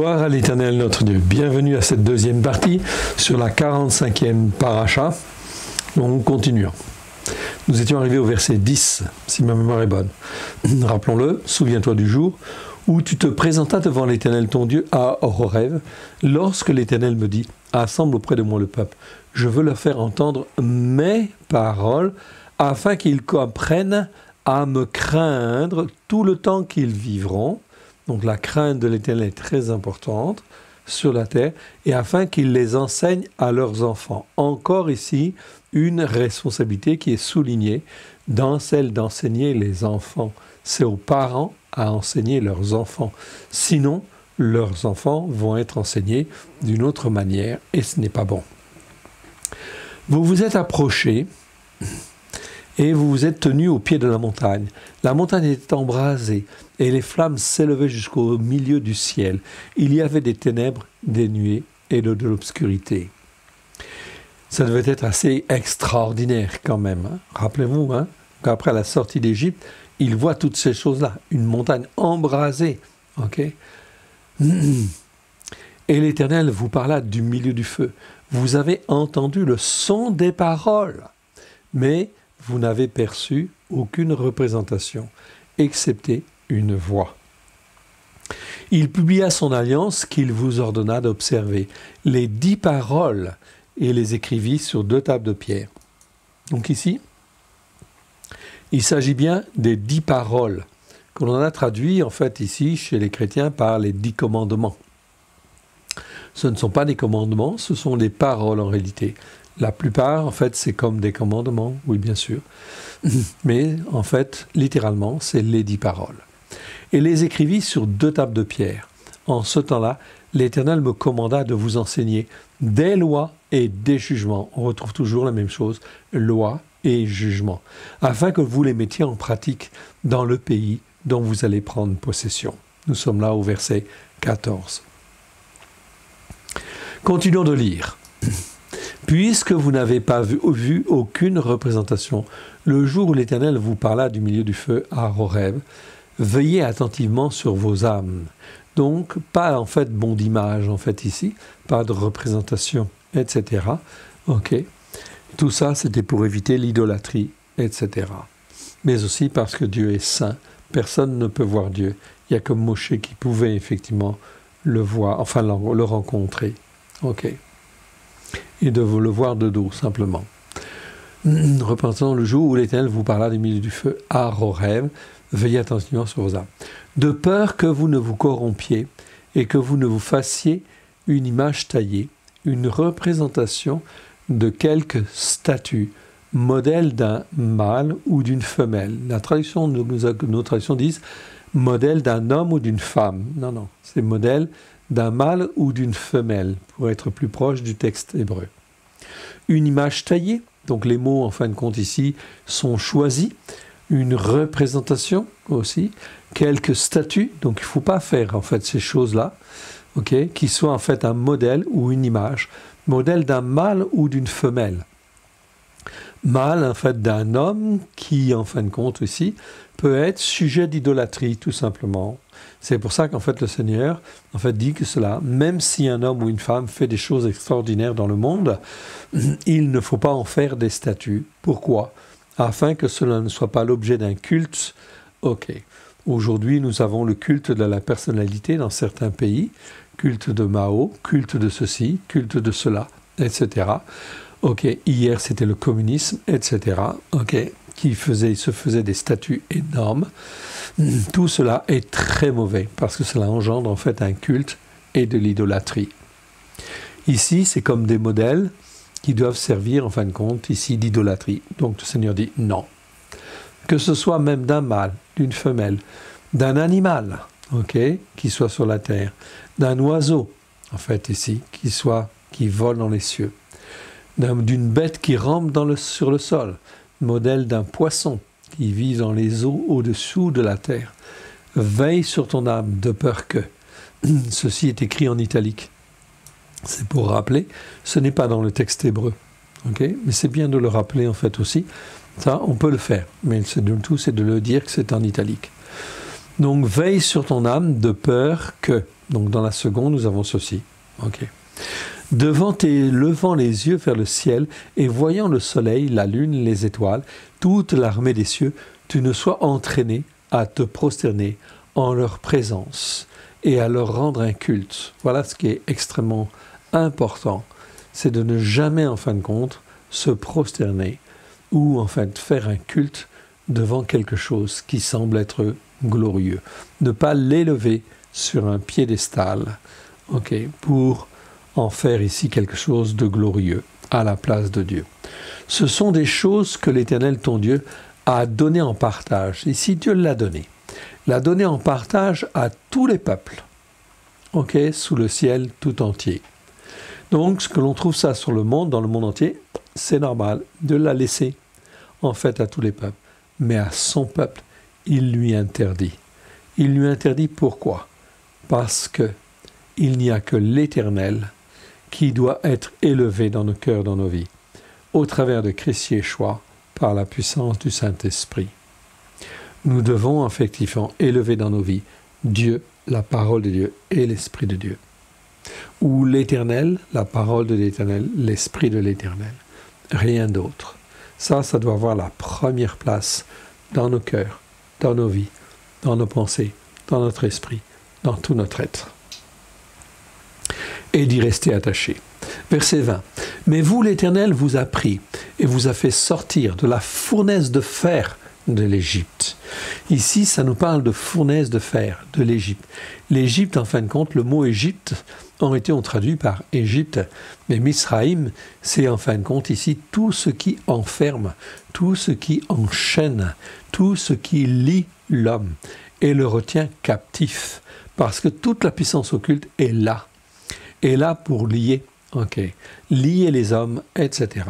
Gloire à l'Éternel notre Dieu. Bienvenue à cette deuxième partie sur la 45e paracha. Nous continuons. Nous étions arrivés au verset 10, si ma mémoire est bonne. Rappelons-le, souviens-toi du jour où tu te présentas devant l'Éternel ton Dieu à Horeb, lorsque l'Éternel me dit, assemble auprès de moi le peuple. Je veux leur faire entendre mes paroles, afin qu'ils apprennent à me craindre tout le temps qu'ils vivront. Donc la crainte de l'Éternel est très importante sur la terre, et afin qu'ils les enseignent à leurs enfants. Encore ici, une responsabilité qui est soulignée dans celle d'enseigner les enfants. C'est aux parents à enseigner leurs enfants. Sinon, leurs enfants vont être enseignés d'une autre manière, et ce n'est pas bon. Vous vous êtes approchés, et vous vous êtes tenus au pied de la montagne. La montagne était embrasée, et les flammes s'élevaient jusqu'au milieu du ciel. Il y avait des ténèbres, des nuées et de l'obscurité. Ça devait être assez extraordinaire quand même. Hein. Rappelez-vous qu'après la sortie d'Égypte, il voit toutes ces choses-là. Une montagne embrasée. Okay. Et l'Éternel vous parla du milieu du feu. Vous avez entendu le son des paroles, mais vous n'avez perçu aucune représentation, excepté une voix. Il publia son alliance qu'il vous ordonna d'observer, les 10 paroles, et les écrivit sur 2 tables de pierre. Donc ici, il s'agit bien des 10 paroles, que l'on a traduit en fait ici chez les chrétiens par les 10 commandements. Ce ne sont pas des commandements, ce sont des paroles en réalité. La plupart, en fait, c'est comme des commandements, oui, bien sûr. Mais, en fait, littéralement, c'est les 10 paroles. Et les écrivit sur 2 tables de pierre. En ce temps-là, l'Éternel me commanda de vous enseigner des lois et des jugements. On retrouve toujours la même chose, lois et jugements, afin que vous les mettiez en pratique dans le pays dont vous allez prendre possession. Nous sommes là au verset 14. Continuons de lire. Puisque vous n'avez pas vu aucune représentation, le jour où l'Éternel vous parla du milieu du feu à Horeb, veillez attentivement sur vos âmes. Donc, pas en fait bon d'image, en fait ici, pas de représentation, etc. Ok. Tout ça, c'était pour éviter l'idolâtrie, etc. Mais aussi parce que Dieu est saint, personne ne peut voir Dieu. Il n'y a que Moshe qui pouvait effectivement le voir, enfin le rencontrer. Ok. Et de le voir de dos, simplement. Repensons le jour où l'Éternel vous parla du milieu du feu à Horeb, veillez attentivement sur vos âmes. De peur que vous ne vous corrompiez et que vous ne vous fassiez une image taillée, une représentation de quelque statue, modèle d'un mâle ou d'une femelle. La traduction, nos traductions disent modèle d'un homme ou d'une femme. Non, c'est modèle d'un mâle ou d'une femelle, pour être plus proche du texte hébreu. Une image taillée, donc les mots en fin de compte ici sont choisis, une représentation aussi, quelques statues, donc il ne faut pas faire en fait ces choses-là, okay, qui soient en fait un modèle ou une image, modèle d'un mâle ou d'une femelle. Mâle en fait d'un homme qui en fin de compte aussi peut être sujet d'idolâtrie tout simplement. C'est pour ça qu'en fait le Seigneur en fait dit que cela, même si un homme ou une femme fait des choses extraordinaires dans le monde, il ne faut pas en faire des statues. Pourquoi ? Afin que cela ne soit pas l'objet d'un culte. Ok. Aujourd'hui, nous avons le culte de la personnalité dans certains pays, culte de Mao, culte de ceci, culte de cela, etc. Ok. Hier, c'était le communisme, etc. Ok. Qui se faisait des statues énormes. Tout cela est très mauvais parce que cela engendre en fait un culte et de l'idolâtrie. Ici, c'est comme des modèles qui doivent servir en fin de compte ici d'idolâtrie. Donc le Seigneur dit non. Que ce soit même d'un mâle, d'une femelle, d'un animal, ok, qui soit sur la terre, d'un oiseau, en fait ici, qui vole dans les cieux, d'une bête qui rampe sur le sol, modèle d'un poisson qui vit dans les eaux au-dessous de la terre. Veille sur ton âme de peur que. Ceci est écrit en italique. C'est pour rappeler, ce n'est pas dans le texte hébreu. Okay, mais c'est bien de le rappeler en fait aussi. Ça, on peut le faire. Mais c'est de le dire que c'est en italique. Donc, veille sur ton âme de peur que. Donc dans la seconde, nous avons ceci. Ok. Devant et levant les yeux vers le ciel et voyant le soleil, la lune, les étoiles, toute l'armée des cieux, tu ne sois entraîné à te prosterner en leur présence et à leur rendre un culte. Voilà ce qui est extrêmement important, c'est de ne jamais, en fin de compte, se prosterner ou en fait faire un culte devant quelque chose qui semble être glorieux. Ne pas l'élever sur un piédestal, pour en faire ici quelque chose de glorieux à la place de Dieu. Ce sont des choses que l'Éternel, ton Dieu, a données en partage. Ici, Dieu l'a donné en partage à tous les peuples, sous le ciel tout entier. Donc, ce que l'on trouve ça sur le monde, dans le monde entier, c'est normal de la laisser, en fait, à tous les peuples. Mais à son peuple, il lui interdit. Il lui interdit pourquoi? Parce que il n'y a que l'Éternel qui doit être élevé dans nos cœurs, dans nos vies, au travers de Christ Yeshua, par la puissance du Saint-Esprit. Nous devons effectivement élever dans nos vies Dieu, la parole de Dieu et l'Esprit de Dieu. Ou l'Éternel, la parole de l'Éternel, l'Esprit de l'Éternel. Rien d'autre. Ça doit avoir la première place dans nos cœurs, dans nos vies, dans nos pensées, dans notre esprit, dans tout notre être. Et d'y rester attaché. Verset 20. Mais vous, l'Éternel, vous a pris et vous a fait sortir de la fournaise de fer de l'Égypte. Ici, ça nous parle de fournaise de fer de l'Égypte. L'Égypte, en fin de compte, le mot Égypte, en réalité, on traduit par Égypte, mais Misraïm, c'est en fin de compte ici tout ce qui enferme, tout ce qui enchaîne, tout ce qui lie l'homme et le retient captif, parce que toute la puissance occulte est là pour lier, lier les hommes, etc.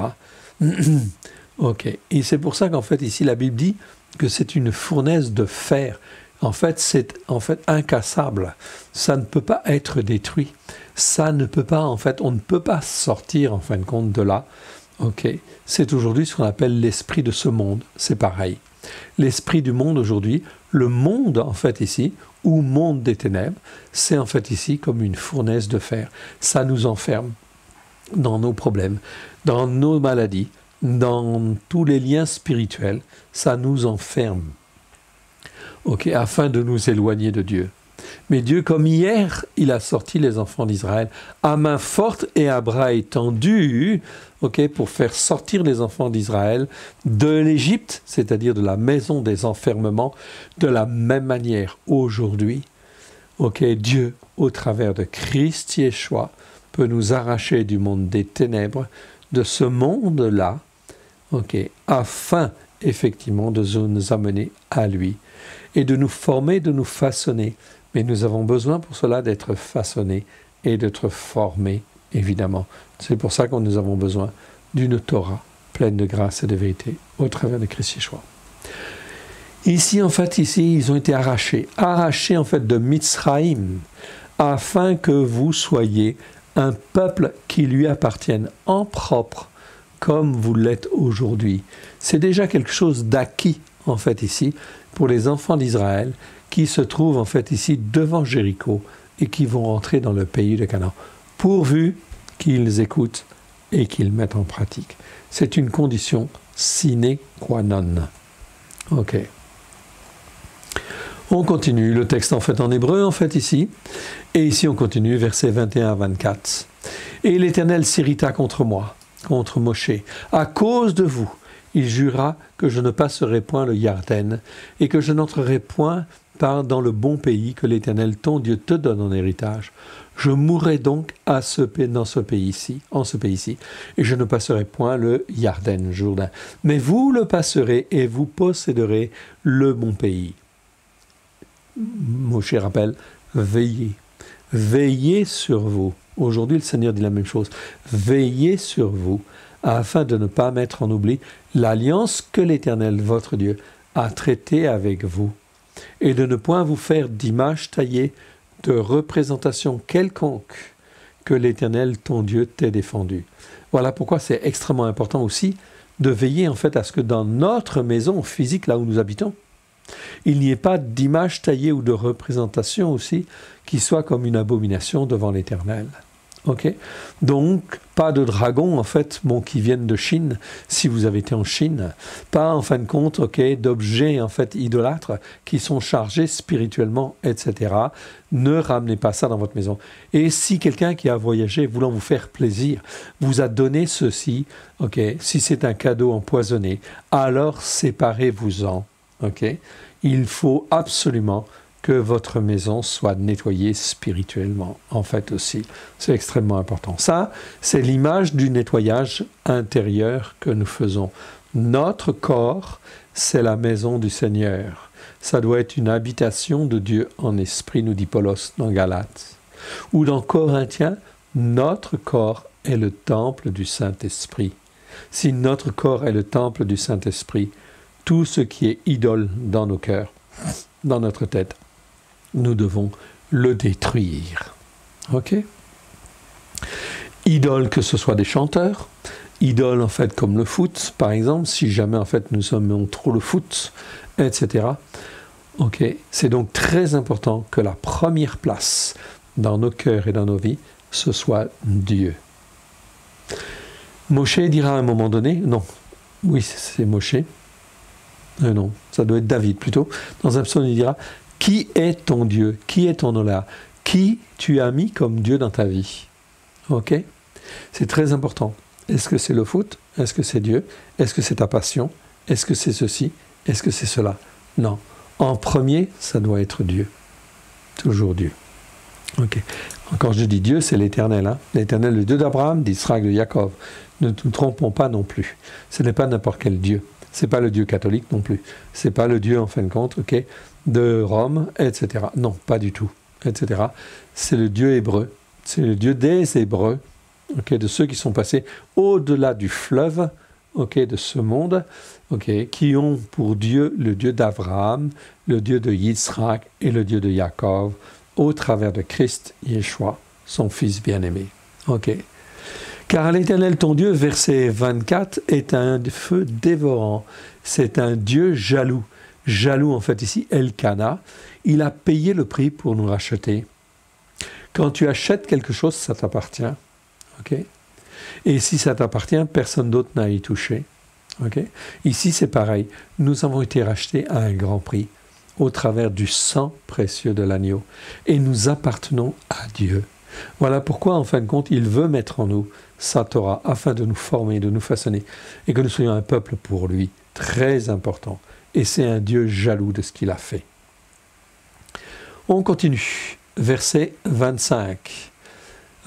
Et c'est pour ça qu'en fait ici la Bible dit que c'est une fournaise de fer. En fait, c'est incassable. Ça ne peut pas être détruit. Ça ne peut pas, on ne peut pas sortir en fin de compte de là. C'est aujourd'hui ce qu'on appelle l'esprit de ce monde. C'est pareil. L'esprit du monde aujourd'hui, le monde en fait ici, ou monde des ténèbres, c'est en fait ici comme une fournaise de fer. Ça nous enferme dans nos problèmes, dans nos maladies, dans tous les liens spirituels. Ça nous enferme. Afin de nous éloigner de Dieu. Mais Dieu, comme hier, il a sorti les enfants d'Israël à main forte et à bras étendus, pour faire sortir les enfants d'Israël de l'Égypte, c'est-à-dire de la maison des enfermements, de la même manière aujourd'hui. Dieu, au travers de Christ Yeshua, peut nous arracher du monde des ténèbres, de ce monde-là, afin, effectivement, de nous amener à lui. Et de nous former, de nous façonner. Mais nous avons besoin pour cela d'être façonnés et d'être formés, évidemment. C'est pour ça que nous avons besoin d'une Torah pleine de grâce et de vérité au travers de Christ Yeshua. Ici, ils ont été arrachés en fait de Mitzraïm, afin que vous soyez un peuple qui lui appartienne en propre, comme vous l'êtes aujourd'hui. C'est déjà quelque chose d'acquis, en fait, ici, pour les enfants d'Israël qui se trouvent en fait ici devant Jéricho et qui vont entrer dans le pays de Canaan, pourvu qu'ils écoutent et qu'ils mettent en pratique. C'est une condition sine qua non. On continue le texte en fait en hébreu en fait ici, et ici on continue versets 21 à 24. Et l'Éternel s'irrita contre moi, contre Moshe, à cause de vous. Il jura que je ne passerai point le Yarden et que je n'entrerai point dans le bon pays que l'Éternel ton Dieu te donne en héritage. Je mourrai donc en ce pays-ci, et je ne passerai point le Yarden, Jourdain. Mais vous le passerez et vous posséderez le bon pays. Moshe rappelle, veillez sur vous. Aujourd'hui, le Seigneur dit la même chose. Veillez sur vous, afin de ne pas mettre en oubli l'alliance que l'Éternel, votre Dieu, a traitée avec vous, et de ne point vous faire d'image taillée de représentation quelconque que l'Éternel, ton Dieu, t'ait défendu. Voilà pourquoi c'est extrêmement important aussi de veiller en fait à ce que dans notre maison physique, là où nous habitons, il n'y ait pas d'image taillée ou de représentation aussi qui soit comme une abomination devant l'Éternel. Ok, donc, pas de dragons, en fait, bon, qui viennent de Chine, si vous avez été en Chine. Pas, en fin de compte, ok, d'objets, en fait, idolâtres, qui sont chargés spirituellement, etc. Ne ramenez pas ça dans votre maison. Et si quelqu'un qui a voyagé, voulant vous faire plaisir, vous a donné ceci, ok, si c'est un cadeau empoisonné, alors séparez-vous-en, ok. Il faut absolument que votre maison soit nettoyée spirituellement, en fait aussi. C'est extrêmement important. Ça, c'est l'image du nettoyage intérieur que nous faisons. Notre corps, c'est la maison du Seigneur. Ça doit être une habitation de Dieu en esprit, nous dit Paulos dans Galates. Ou dans Corinthiens, notre corps est le temple du Saint-Esprit. Si notre corps est le temple du Saint-Esprit, tout ce qui est idole dans nos cœurs, dans notre tête, nous devons le détruire. Ok? Idoles, que ce soit des chanteurs, idoles en fait comme le foot, par exemple, si jamais en fait nous aimons trop le foot, etc. Ok? C'est donc très important que la première place dans nos cœurs et dans nos vies, ce soit Dieu. Moshe dira à un moment donné, non, oui c'est Moshe, non, ça doit être David plutôt, dans un psaume il dira, qui est ton Dieu? Qui est ton Ola? Qui tu as mis comme Dieu dans ta vie? Ok? C'est très important. Est-ce que c'est le foot? Est-ce que c'est Dieu? Est-ce que c'est ta passion? Est-ce que c'est ceci? Est-ce que c'est cela? Non. En premier, ça doit être Dieu. Toujours Dieu. Ok. Quand je dis Dieu, c'est l'Éternel. Hein? L'Éternel, le Dieu d'Abraham, d'Israël, de Jacob. Ne nous trompons pas non plus. Ce n'est pas n'importe quel Dieu. Ce n'est pas le Dieu catholique non plus. Ce n'est pas le Dieu, en fin de compte, ok, de Rome, etc. Non, pas du tout, etc. C'est le Dieu hébreu. C'est le Dieu des Hébreux, ok, de ceux qui sont passés au-delà du fleuve, ok, de ce monde, ok, qui ont pour Dieu le Dieu d'Abraham, le Dieu de Yitzhak et le Dieu de Jacob, au travers de Christ, Yeshua, son Fils bien-aimé. Ok. Car l'Éternel, ton Dieu, verset 24, est un feu dévorant. C'est un Dieu jaloux. Jaloux, en fait, ici, Elkana. Il a payé le prix pour nous racheter. Quand tu achètes quelque chose, ça t'appartient. Ok? Et si ça t'appartient, personne d'autre n'a à y toucher. Ok? Ici, c'est pareil. Nous avons été rachetés à un grand prix, au travers du sang précieux de l'agneau. Et nous appartenons à Dieu. Voilà pourquoi, en fin de compte, il veut mettre en nous sa Torah, afin de nous former, de nous façonner, et que nous soyons un peuple pour lui, très important. Et c'est un Dieu jaloux de ce qu'il a fait. On continue, verset 25.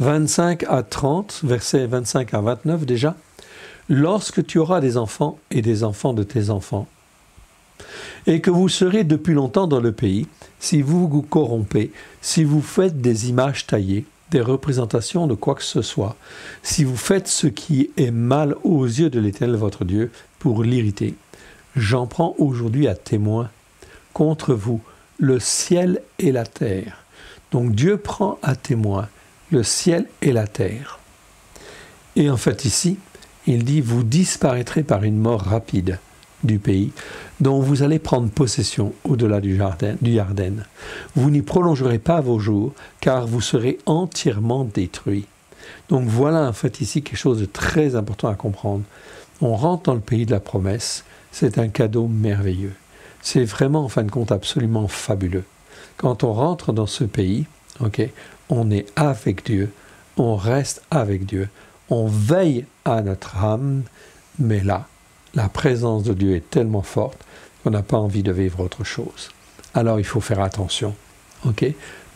25 à 30, verset 25 à 29 déjà. Lorsque tu auras des enfants et des enfants de tes enfants, et que vous serez depuis longtemps dans le pays, si vous vous corrompez, si vous faites des images taillées, des représentations de quoi que ce soit, si vous faites ce qui est mal aux yeux de l'Éternel votre Dieu pour l'irriter, j'en prends aujourd'hui à témoin contre vous le ciel et la terre. Donc Dieu prend à témoin le ciel et la terre. Et en fait ici, il dit, vous disparaîtrez par une mort rapide du pays, dont vous allez prendre possession au-delà du Jardin. Vous n'y prolongerez pas vos jours, car vous serez entièrement détruits. Donc voilà en fait ici quelque chose de très important à comprendre. On rentre dans le pays de la promesse, c'est un cadeau merveilleux. C'est vraiment en fin de compte absolument fabuleux. Quand on rentre dans ce pays, ok, on est avec Dieu, on reste avec Dieu, on veille à notre âme, mais là, la présence de Dieu est tellement forte qu'on n'a pas envie de vivre autre chose. Alors il faut faire attention, ok,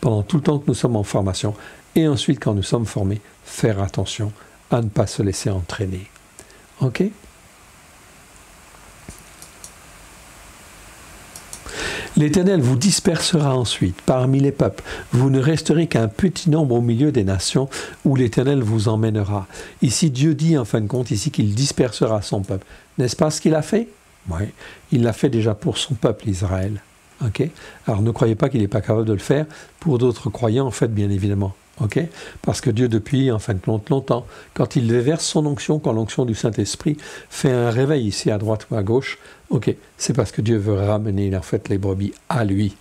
pendant tout le temps que nous sommes en formation, et ensuite quand nous sommes formés, faire attention à ne pas se laisser entraîner. Ok? L'Éternel vous dispersera ensuite parmi les peuples. Vous ne resterez qu'un petit nombre au milieu des nations où l'Éternel vous emmènera. Ici, Dieu dit en fin de compte ici qu'il dispersera son peuple. N'est-ce pas ce qu'il a fait? Oui, il l'a fait déjà pour son peuple Israël. Okay? Alors ne croyez pas qu'il n'est pas capable de le faire pour d'autres croyants, en fait, bien évidemment. ok? Parce que Dieu, depuis, en fin de compte, longtemps, quand il déverse son onction, quand l'onction du Saint-Esprit fait un réveil ici à droite ou à gauche, ok, c'est parce que Dieu veut ramener en fait les brebis à lui,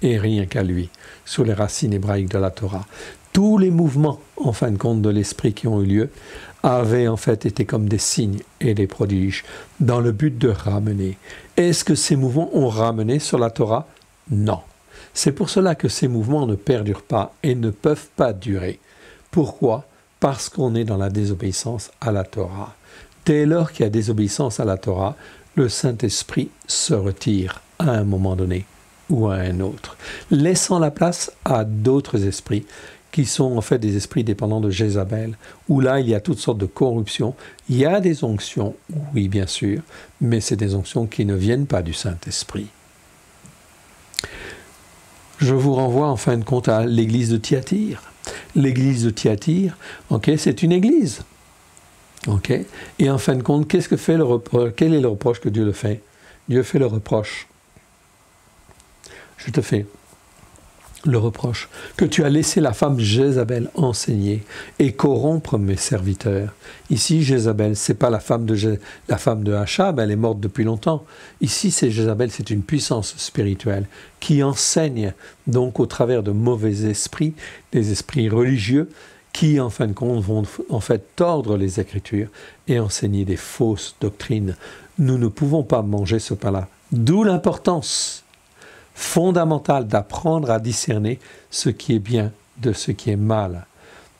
et rien qu'à lui, sous les racines hébraïques de la Torah. Tous les mouvements, en fin de compte, de l'Esprit qui ont eu lieu, avaient en fait été comme des signes et des prodiges, dans le but de ramener. Est-ce que ces mouvements ont ramené sur la Torah? Non. C'est pour cela que ces mouvements ne perdurent pas et ne peuvent pas durer. Pourquoi? Parce qu'on est dans la désobéissance à la Torah. Dès lors qu'il y a désobéissance à la Torah, le Saint-Esprit se retire à un moment donné ou à un autre, laissant la place à d'autres esprits qui sont en fait des esprits dépendants de Jézabel, où là il y a toutes sortes de corruptions. Il y a des onctions, oui bien sûr, mais c'est des onctions qui ne viennent pas du Saint-Esprit. Je vous renvoie en fin de compte à l'église de Thyatire. L'église de Thyatire, ok, c'est une église. Ok, et en fin de compte, quel est le reproche que Dieu le fait? Dieu fait le reproche. Je te fais le reproche que tu as laissé la femme Jézabel enseigner et corrompre mes serviteurs. Ici, Jézabel, c'est pas la femme de Achab, elle est morte depuis longtemps. Ici, c'est Jézabel, c'est une puissance spirituelle qui enseigne donc au travers de mauvais esprits, des esprits religieux, qui en fin de compte vont en fait tordre les Écritures et enseigner des fausses doctrines. Nous ne pouvons pas manger ce pain-là. D'où l'importance fondamentale d'apprendre à discerner ce qui est bien de ce qui est mal,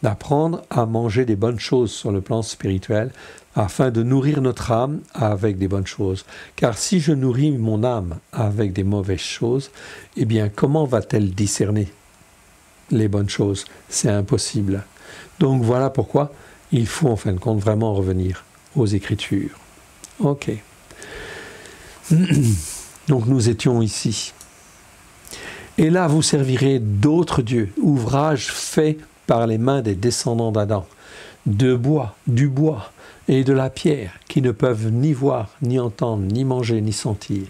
d'apprendre à manger des bonnes choses sur le plan spirituel afin de nourrir notre âme avec des bonnes choses. Car si je nourris mon âme avec des mauvaises choses, eh bien comment va-t-elle discerner les bonnes choses? C'est impossible. Donc voilà pourquoi il faut en fin de compte vraiment revenir aux Écritures. Ok. Donc nous étions ici. Et là, vous servirez d'autres dieux, ouvrages faits par les mains des descendants d'Adam, du bois et de la pierre, qui ne peuvent ni voir, ni entendre, ni manger, ni sentir.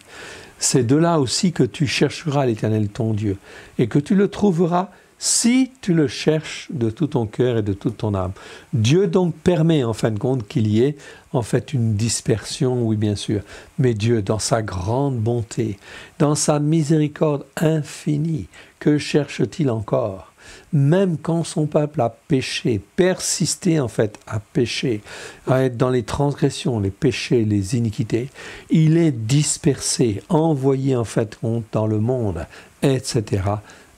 C'est de là aussi que tu chercheras l'Éternel ton Dieu, et que tu le trouveras si tu le cherches de tout ton cœur et de toute ton âme. Dieu donc permet en fin de compte qu'il y ait en fait une dispersion, oui bien sûr, mais Dieu dans sa grande bonté, dans sa miséricorde infinie, que cherche-t-il encore? Même quand son peuple a péché, persisté en fait à pécher, à être dans les transgressions, les péchés, les iniquités, il est dispersé, envoyé en fait dans le monde, etc.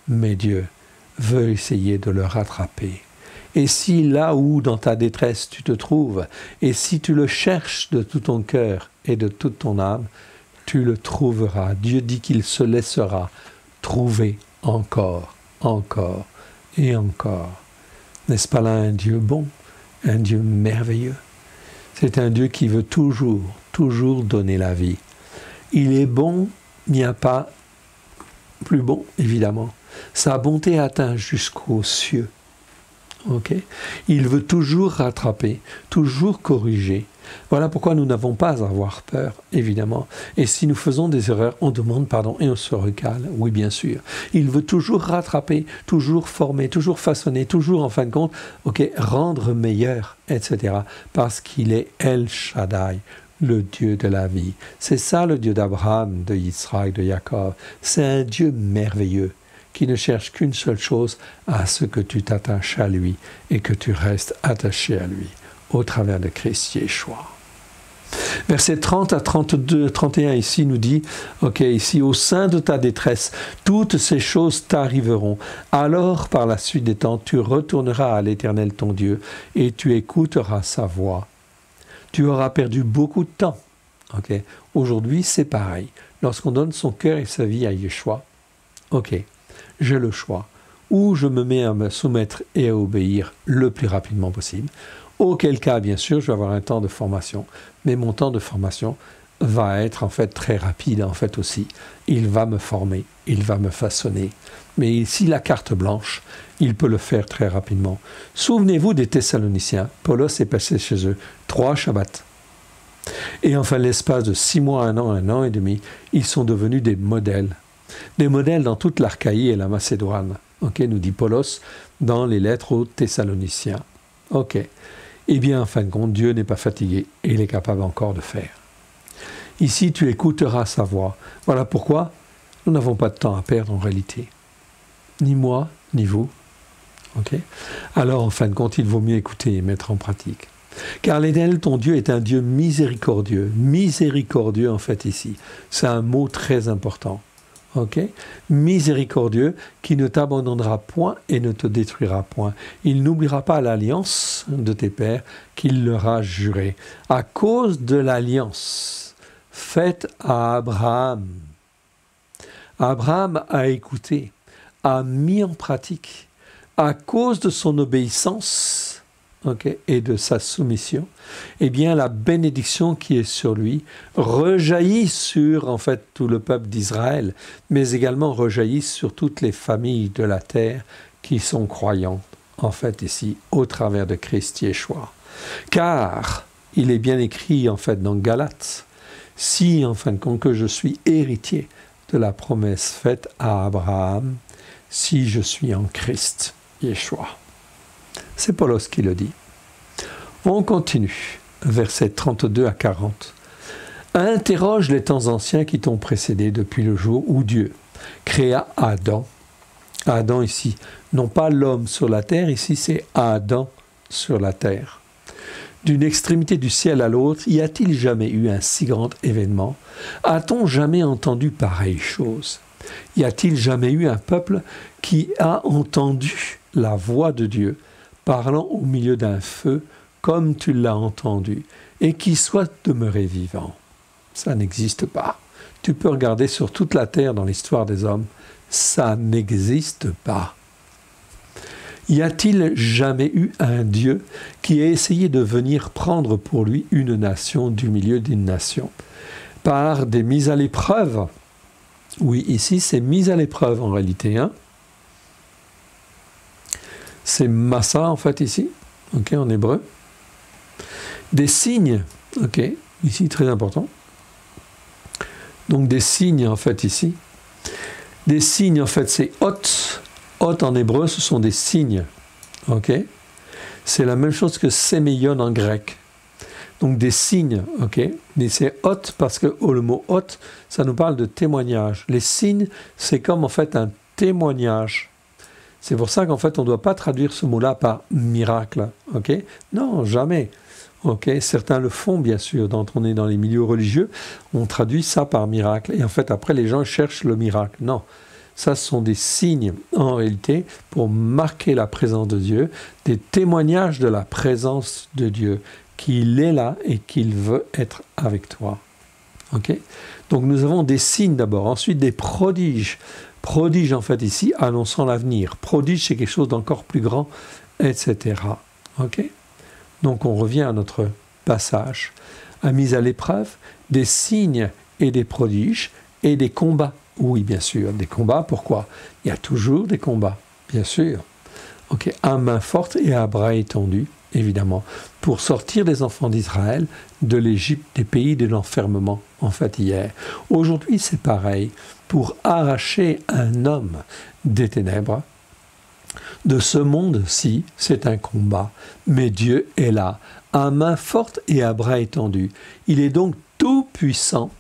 Mais Dieu veut essayer de le rattraper. Et si là où dans ta détresse tu te trouves, et si tu le cherches de tout ton cœur et de toute ton âme, tu le trouveras. Dieu dit qu'il se laissera trouver encore, encore et encore. N'est-ce pas là un Dieu bon, un Dieu merveilleux? C'est un Dieu qui veut toujours, toujours donner la vie. Il est bon, il n'y a pas plus bon, évidemment. Sa bonté atteint jusqu'aux cieux. Okay? Il veut toujours rattraper, toujours corriger. Voilà pourquoi nous n'avons pas à avoir peur, évidemment. Et si nous faisons des erreurs, on demande pardon et on se recale. Oui, bien sûr. Il veut toujours rattraper, toujours former, toujours façonner, toujours, en fin de compte, rendre meilleur, etc. Parce qu'il est El Shaddai, le Dieu de la vie. C'est ça le Dieu d'Abraham, de Yitzhak, de Jacob. C'est un Dieu merveilleux qui ne cherche qu'une seule chose, à ce que tu t'attaches à lui et que tu restes attaché à lui au travers de Christ Yeshua. Versets 30 à 32, 31 ici nous dit, ici, au sein de ta détresse, toutes ces choses t'arriveront. Alors, par la suite des temps, tu retourneras à l'Éternel ton Dieu et tu écouteras sa voix. Tu auras perdu beaucoup de temps. Aujourd'hui, c'est pareil. Lorsqu'on donne son cœur et sa vie à Yeshua, j'ai le choix. Ou je me mets à me soumettre et à obéir le plus rapidement possible. Auquel cas, bien sûr, je vais avoir un temps de formation. Mais mon temps de formation va être en fait très rapide en fait aussi. Il va me former, il va me façonner. Mais s'il a carte blanche, il peut le faire très rapidement. Souvenez-vous des Thessaloniciens. Paulos est passé chez eux 3 Shabbats. Et enfin, l'espace de 6 mois, 1 an et demi, ils sont devenus des modèles. Des modèles dans toute l'Archaïe et la Macédoine. Ok, nous dit Paulos dans les lettres aux Thessaloniciens. Ok. Eh bien, en fin de compte, Dieu n'est pas fatigué et il est capable encore de faire. Ici, tu écouteras sa voix. Voilà pourquoi nous n'avons pas de temps à perdre en réalité. Ni moi, ni vous. Ok. Alors, en fin de compte, il vaut mieux écouter et mettre en pratique. Car l'Éternel, ton Dieu, est un Dieu miséricordieux. Miséricordieux, en fait, ici. C'est un mot très important. Ok, miséricordieux, qui ne t'abandonnera point et ne te détruira point. Il n'oubliera pas l'alliance de tes pères qu'il leur a jurée. À cause de l'alliance faite à Abraham. Abraham a écouté, a mis en pratique, à cause de son obéissance, et de sa soumission, eh bien la bénédiction qui est sur lui rejaillit sur en fait tout le peuple d'Israël, mais également rejaillit sur toutes les familles de la terre qui sont croyantes en fait ici au travers de Christ Yeshua. Car il est bien écrit en fait dans Galates, si en fin de compte que je suis héritier de la promesse faite à Abraham, si je suis en Christ Yeshua. C'est Paulos qui le dit. On continue, versets 32 à 40. Interroge les temps anciens qui t'ont précédé depuis le jour où Dieu créa Adam. Adam ici, non pas l'homme sur la terre, ici c'est Adam sur la terre. D'une extrémité du ciel à l'autre, y a-t-il jamais eu un si grand événement? A-t-on jamais entendu pareille chose? Y a-t-il jamais eu un peuple qui a entendu la voix de Dieu parlant au milieu d'un feu comme tu l'as entendu et qui soit demeuré vivant? Ça n'existe pas. Tu peux regarder sur toute la terre dans l'histoire des hommes, ça n'existe pas. Y a-t-il jamais eu un Dieu qui a essayé de venir prendre pour lui une nation du milieu d'une nation par des mises à l'épreuve? Oui, ici c'est mise à l'épreuve en réalité. C'est massa en fait ici, en hébreu. Des signes, ici très important. Donc des signes en fait ici. Des signes en fait c'est hot. Hot en hébreu ce sont des signes. C'est la même chose que séméion en grec. Donc des signes, mais c'est hot parce que le mot hot, ça nous parle de témoignage. Les signes, c'est comme en fait un témoignage. C'est pour ça qu'en fait, on ne doit pas traduire ce mot-là par miracle. Non, jamais. Certains le font, bien sûr. Quand on est dans les milieux religieux, on traduit ça par miracle. Et en fait, après, les gens cherchent le miracle. Non. Ça, ce sont des signes, en réalité, pour marquer la présence de Dieu, des témoignages de la présence de Dieu, qu'il est là et qu'il veut être avec toi. Donc, nous avons des signes d'abord. Ensuite, des prodiges. Prodige, en fait, ici, annonçant l'avenir. Prodige, c'est quelque chose d'encore plus grand, etc. Donc, on revient à notre passage. A mis à l'épreuve des signes et des prodiges et des combats. Oui, bien sûr, des combats. Pourquoi? Il y a toujours des combats, bien sûr. À main forte et à bras étendus, évidemment, pour sortir les enfants d'Israël de l'Égypte, des pays de l'enfermement, en fait, hier. Aujourd'hui, c'est pareil. Pour arracher un homme des ténèbres, de ce monde-ci, c'est un combat. Mais Dieu est là, à main forte et à bras étendus. Il est donc tout puissant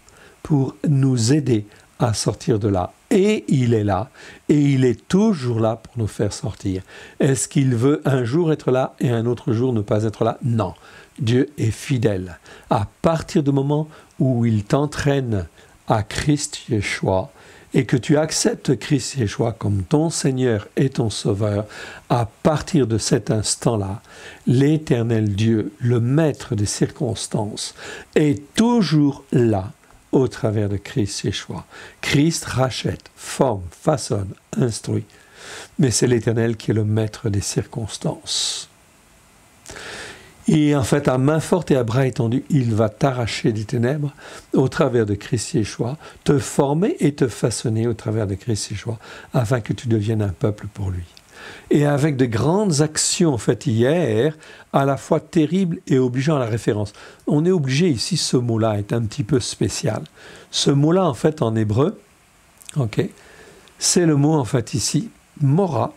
pour nous aider à sortir de là. Et il est là, et il est toujours là pour nous faire sortir. Est-ce qu'il veut un jour être là et un autre jour ne pas être là? Non. Dieu est fidèle. À partir du moment où il t'entraîne à Christ Yeshua, et que tu acceptes Christ Yeshua comme ton Seigneur et ton Sauveur, à partir de cet instant-là, l'Éternel Dieu, le Maître des circonstances, est toujours là au travers de Christ Yeshua. Christ rachète, forme, façonne, instruit. Mais c'est l'Éternel qui est le Maître des circonstances. Et en fait, à main forte et à bras étendus, il va t'arracher des ténèbres au travers de Christ Yeshua, te former et te façonner au travers de Christ Yeshua, afin que tu deviennes un peuple pour lui. Et avec de grandes actions, en fait, hier, à la fois terribles et obligeant à la référence. On est obligé ici, ce mot-là est un petit peu spécial. Ce mot-là, en fait, en hébreu, c'est le mot, en fait, ici, Mora.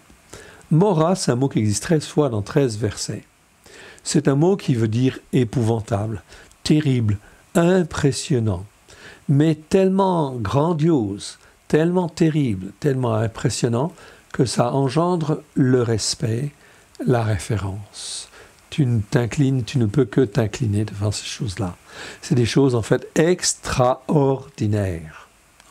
Mora, c'est un mot qui existe 13 fois dans 13 versets. C'est un mot qui veut dire épouvantable, terrible, impressionnant, mais tellement grandiose, tellement terrible, tellement impressionnant que ça engendre le respect, la référence. Tu ne peux que t'incliner devant ces choses-là. C'est des choses en fait extraordinaires.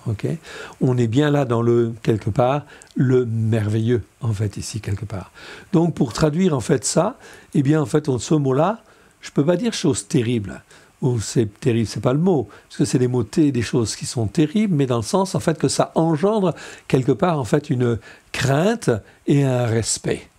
Okay? On est bien là dans quelque part, le merveilleux, en fait, ici, quelque part. Donc, pour traduire, en fait, ça, eh bien, en fait, ce mot-là, je ne peux pas dire choses terribles, ou c'est terrible, c'est pas le mot, parce que c'est des choses qui sont terribles, mais dans le sens, en fait, que ça engendre, quelque part, en fait, une crainte et un respect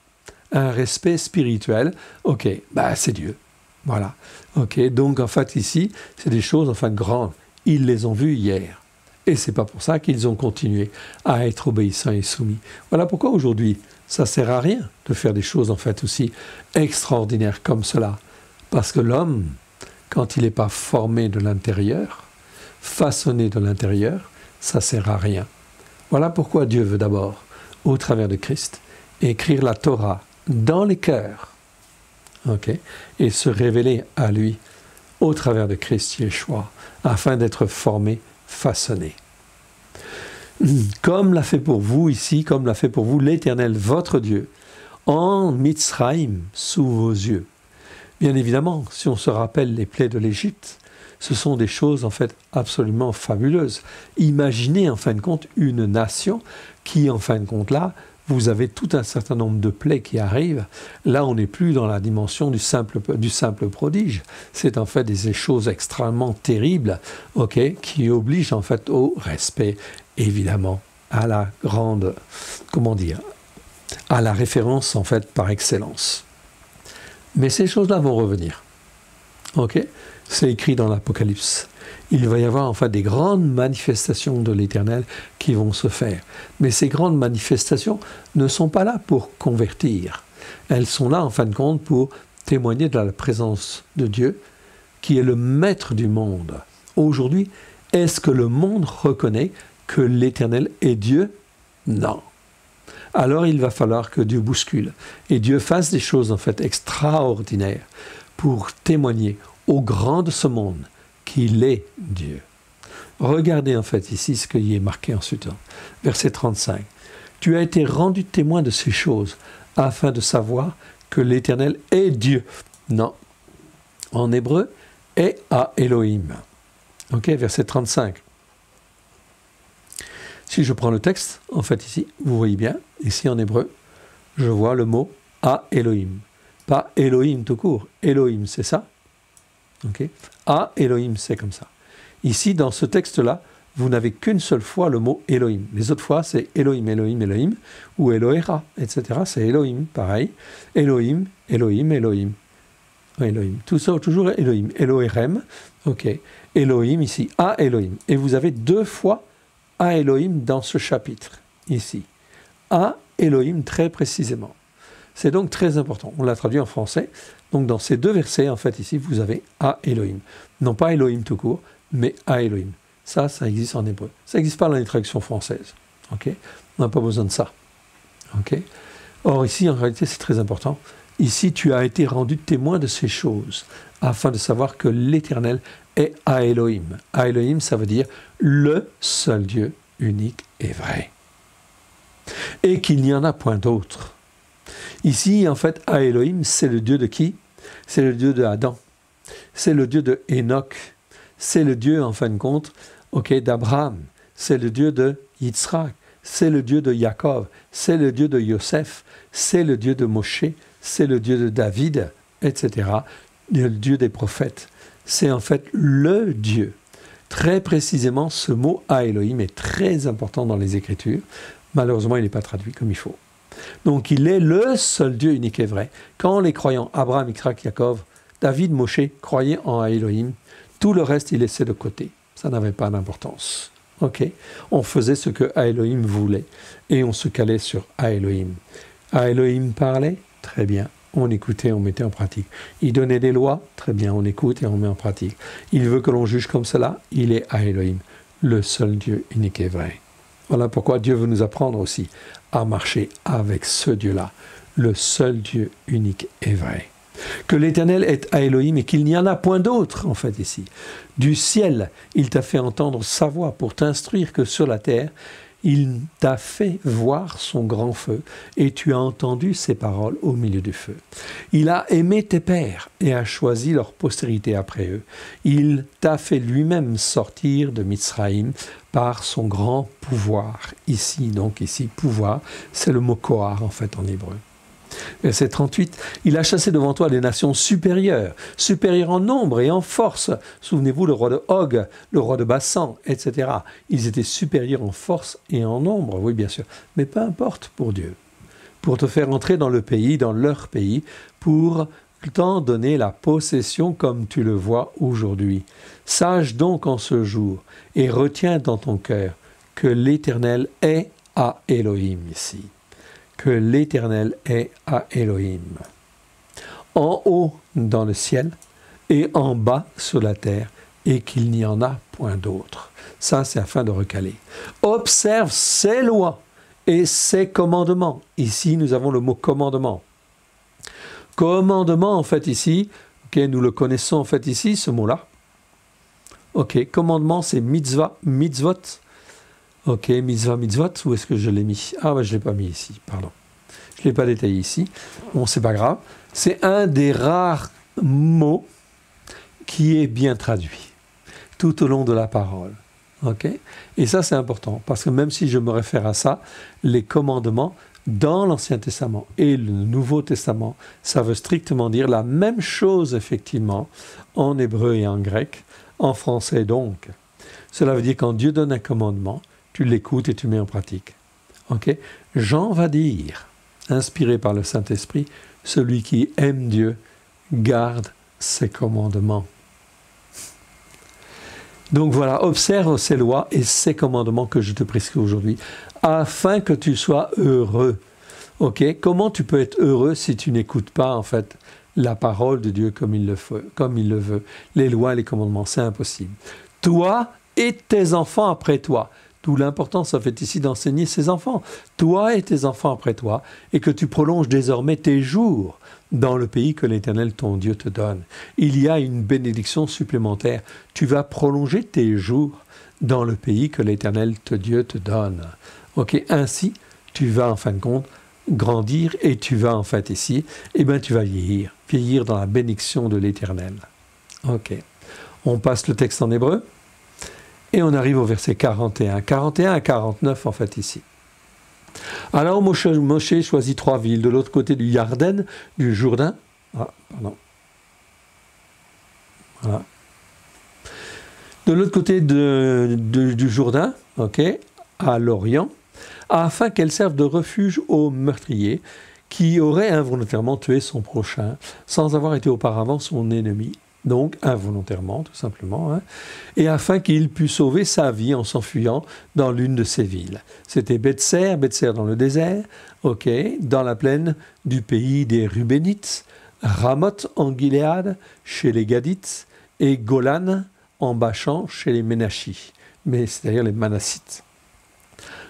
spirituel. Ok, c'est Dieu. Voilà. Ok, donc, en fait, ici, c'est des choses, enfin, grandes. Ils les ont vues hier. Et ce n'est pas pour ça qu'ils ont continué à être obéissants et soumis. Voilà pourquoi aujourd'hui, ça ne sert à rien de faire des choses en fait aussi extraordinaires comme cela. Parce que l'homme, quand il n'est pas formé de l'intérieur, façonné de l'intérieur, ça ne sert à rien. Voilà pourquoi Dieu veut d'abord, au travers de Christ, écrire la Torah dans les cœurs, et se révéler à lui au travers de Christ Yeshua, afin d'être formé, façonné. Comme l'a fait pour vous ici, comme l'a fait pour vous l'Éternel, votre Dieu, en Mitzraïm, sous vos yeux. Bien évidemment, si on se rappelle les plaies de l'Égypte, ce sont des choses en fait absolument fabuleuses. Imaginez en fin de compte une nation qui en fin de compte là, vous avez tout un certain nombre de plaies qui arrivent. Là, on n'est plus dans la dimension du simple prodige. C'est en fait des choses extrêmement terribles, qui obligent en fait au respect, évidemment, à la grande, à la référence en fait par excellence. Mais ces choses-là vont revenir. C'est écrit dans l'Apocalypse. Il va y avoir en fait des grandes manifestations de l'Éternel qui vont se faire. Mais ces grandes manifestations ne sont pas là pour convertir. Elles sont là en fin de compte pour témoigner de la présence de Dieu qui est le maître du monde. Aujourd'hui, est-ce que le monde reconnaît que l'Éternel est Dieu? Non. Alors il va falloir que Dieu bouscule et Dieu fasse des choses en fait extraordinaires pour témoigner au grand de ce monde qu'il est Dieu. Regardez en fait ici ce qui est marqué ensuite, verset 35. « Tu as été rendu témoin de ces choses, afin de savoir que l'Éternel est Dieu. » Non. En hébreu, « est à Elohim ». Verset 35. Si je prends le texte, en fait ici, vous voyez bien, ici en hébreu, je vois le mot « à Elohim ». Pas Elohim tout court, Elohim, c'est ça? À Elohim, c'est comme ça. Ici, dans ce texte-là, vous n'avez qu'une seule fois le mot Elohim. Les autres fois, c'est Elohim, Elohim, Elohim, ou Elohera, etc. C'est Elohim, pareil. Elohim, Elohim, Elohim. Elohim. Tout ça, toujours Elohim. Elohim, Elohim ici, à Elohim. Et vous avez deux fois à Elohim dans ce chapitre, ici. À Elohim, très précisément. C'est donc très important. On l'a traduit en français. Donc dans ces deux versets, en fait, ici, vous avez à Elohim. Non pas Elohim tout court, mais à Elohim. Ça existe en hébreu. Ça n'existe pas dans les traductions françaises. On n'a pas besoin de ça. Or ici, en réalité, c'est très important. Ici, tu as été rendu témoin de ces choses, afin de savoir que l'Éternel est à Elohim. À Elohim, ça veut dire le seul Dieu unique et vrai. Et qu'il n'y en a point d'autre. Ici, en fait, à Elohim, c'est le Dieu de qui? C'est le Dieu de Adam. C'est le Dieu de Enoch. C'est le Dieu, en fin de compte, d'Abraham. C'est le Dieu de Yitzhak. C'est le Dieu de Jacob. C'est le Dieu de Yosef. C'est le Dieu de Moshe. C'est le Dieu de David, etc. Le Dieu des prophètes. C'est en fait le Dieu. Très précisément, ce mot à Elohim est très important dans les Écritures. Malheureusement, il n'est pas traduit comme il faut. Donc, il est le seul Dieu unique et vrai. Quand les croyants, Abraham, Yitzhak, Jacob, David, Moshe, croyaient en Elohim, tout le reste, il laissait de côté. Ça n'avait pas d'importance. On faisait ce que Elohim voulait et on se calait sur Elohim. Elohim parlait, très bien. On écoutait, on mettait en pratique. Il donnait des lois, très bien, on écoute et on met en pratique. Il veut que l'on juge comme cela, il est Elohim, le seul Dieu unique et vrai. Voilà pourquoi Dieu veut nous apprendre aussi à marcher avec ce Dieu-là, le seul Dieu unique et vrai. Que l'Éternel est à Elohim et qu'il n'y en a point d'autre, en fait, ici. Du ciel, il t'a fait entendre sa voix pour t'instruire que sur la terre, il t'a fait voir son grand feu et tu as entendu ses paroles au milieu du feu. Il a aimé tes pères et a choisi leur postérité après eux. Il t'a fait lui-même sortir de Mitzraïm par son grand pouvoir. Ici, pouvoir, c'est le mot kohar en fait en hébreu. Verset 38, il a chassé devant toi des nations supérieures en nombre et en force. Souvenez-vous, le roi de Og, le roi de Bassan, etc. Ils étaient supérieurs en force et en nombre, oui bien sûr. Mais peu importe pour Dieu. Pour te faire entrer dans le pays, dans leur pays, pour t'en donner la possession comme tu le vois aujourd'hui. Sache donc en ce jour et retiens dans ton cœur que l'Éternel est à Elohim ici. Que l'Éternel est à Elohim. En haut dans le ciel et en bas sur la terre, et qu'il n'y en a point d'autre. Ça, c'est afin de recaler. Observe ses lois et ses commandements. Ici, nous avons le mot commandement. Commandement, en fait, ici, nous le connaissons, en fait, ici, ce mot-là. Commandement, c'est mitzvah, mitzvot. Mitzvah, mitzvot, où est-ce que je l'ai mis? Ah, je ne l'ai pas mis ici, pardon. Je ne l'ai pas détaillé ici. Bon, c'est pas grave. C'est un des rares mots qui est bien traduit tout au long de la parole. Et ça, c'est important, parce que même si je me réfère à ça, les commandements dans l'Ancien Testament et le Nouveau Testament, ça veut strictement dire la même chose, effectivement, en hébreu et en grec, en français donc. Cela veut dire quand Dieu donne un commandement, tu l'écoutes et tu mets en pratique. Jean va dire, inspiré par le Saint-Esprit, celui qui aime Dieu garde ses commandements. Donc voilà, observe ses lois et ses commandements que je te prescris aujourd'hui, afin que tu sois heureux. Comment tu peux être heureux si tu n'écoutes pas, en fait, la parole de Dieu comme il le veut, les lois et les commandements, c'est impossible. Toi et tes enfants après toi. D'où l'importance, en fait, ici, d'enseigner ses enfants. Toi et tes enfants après toi, et que tu prolonges désormais tes jours dans le pays que l'Éternel, ton Dieu, te donne. Il y a une bénédiction supplémentaire. Tu vas prolonger tes jours dans le pays que l'Éternel, ton Dieu, te donne. Ainsi, tu vas, en fin de compte, grandir, et tu vas, en fait, ici, tu vas vieillir dans la bénédiction de l'Éternel. On passe le texte en hébreu. Et on arrive au verset 41. 41 à 49, en fait, ici. Alors Moshe choisit 3 villes de l'autre côté du Yarden, du Jourdain. De l'autre côté du Jourdain, à l'Orient, afin qu'elles servent de refuge aux meurtriers qui auraient involontairement tué son prochain, sans avoir été auparavant son ennemi. Donc involontairement, tout simplement, et afin qu'il pût sauver sa vie en s'enfuyant dans l'une de ces villes. C'était Bethser dans le désert, dans la plaine du pays des Rubénites, Ramoth en Gilead, chez les Gadites, et Golan en Bachan, chez les Ménachis, c'est-à-dire les Manassites.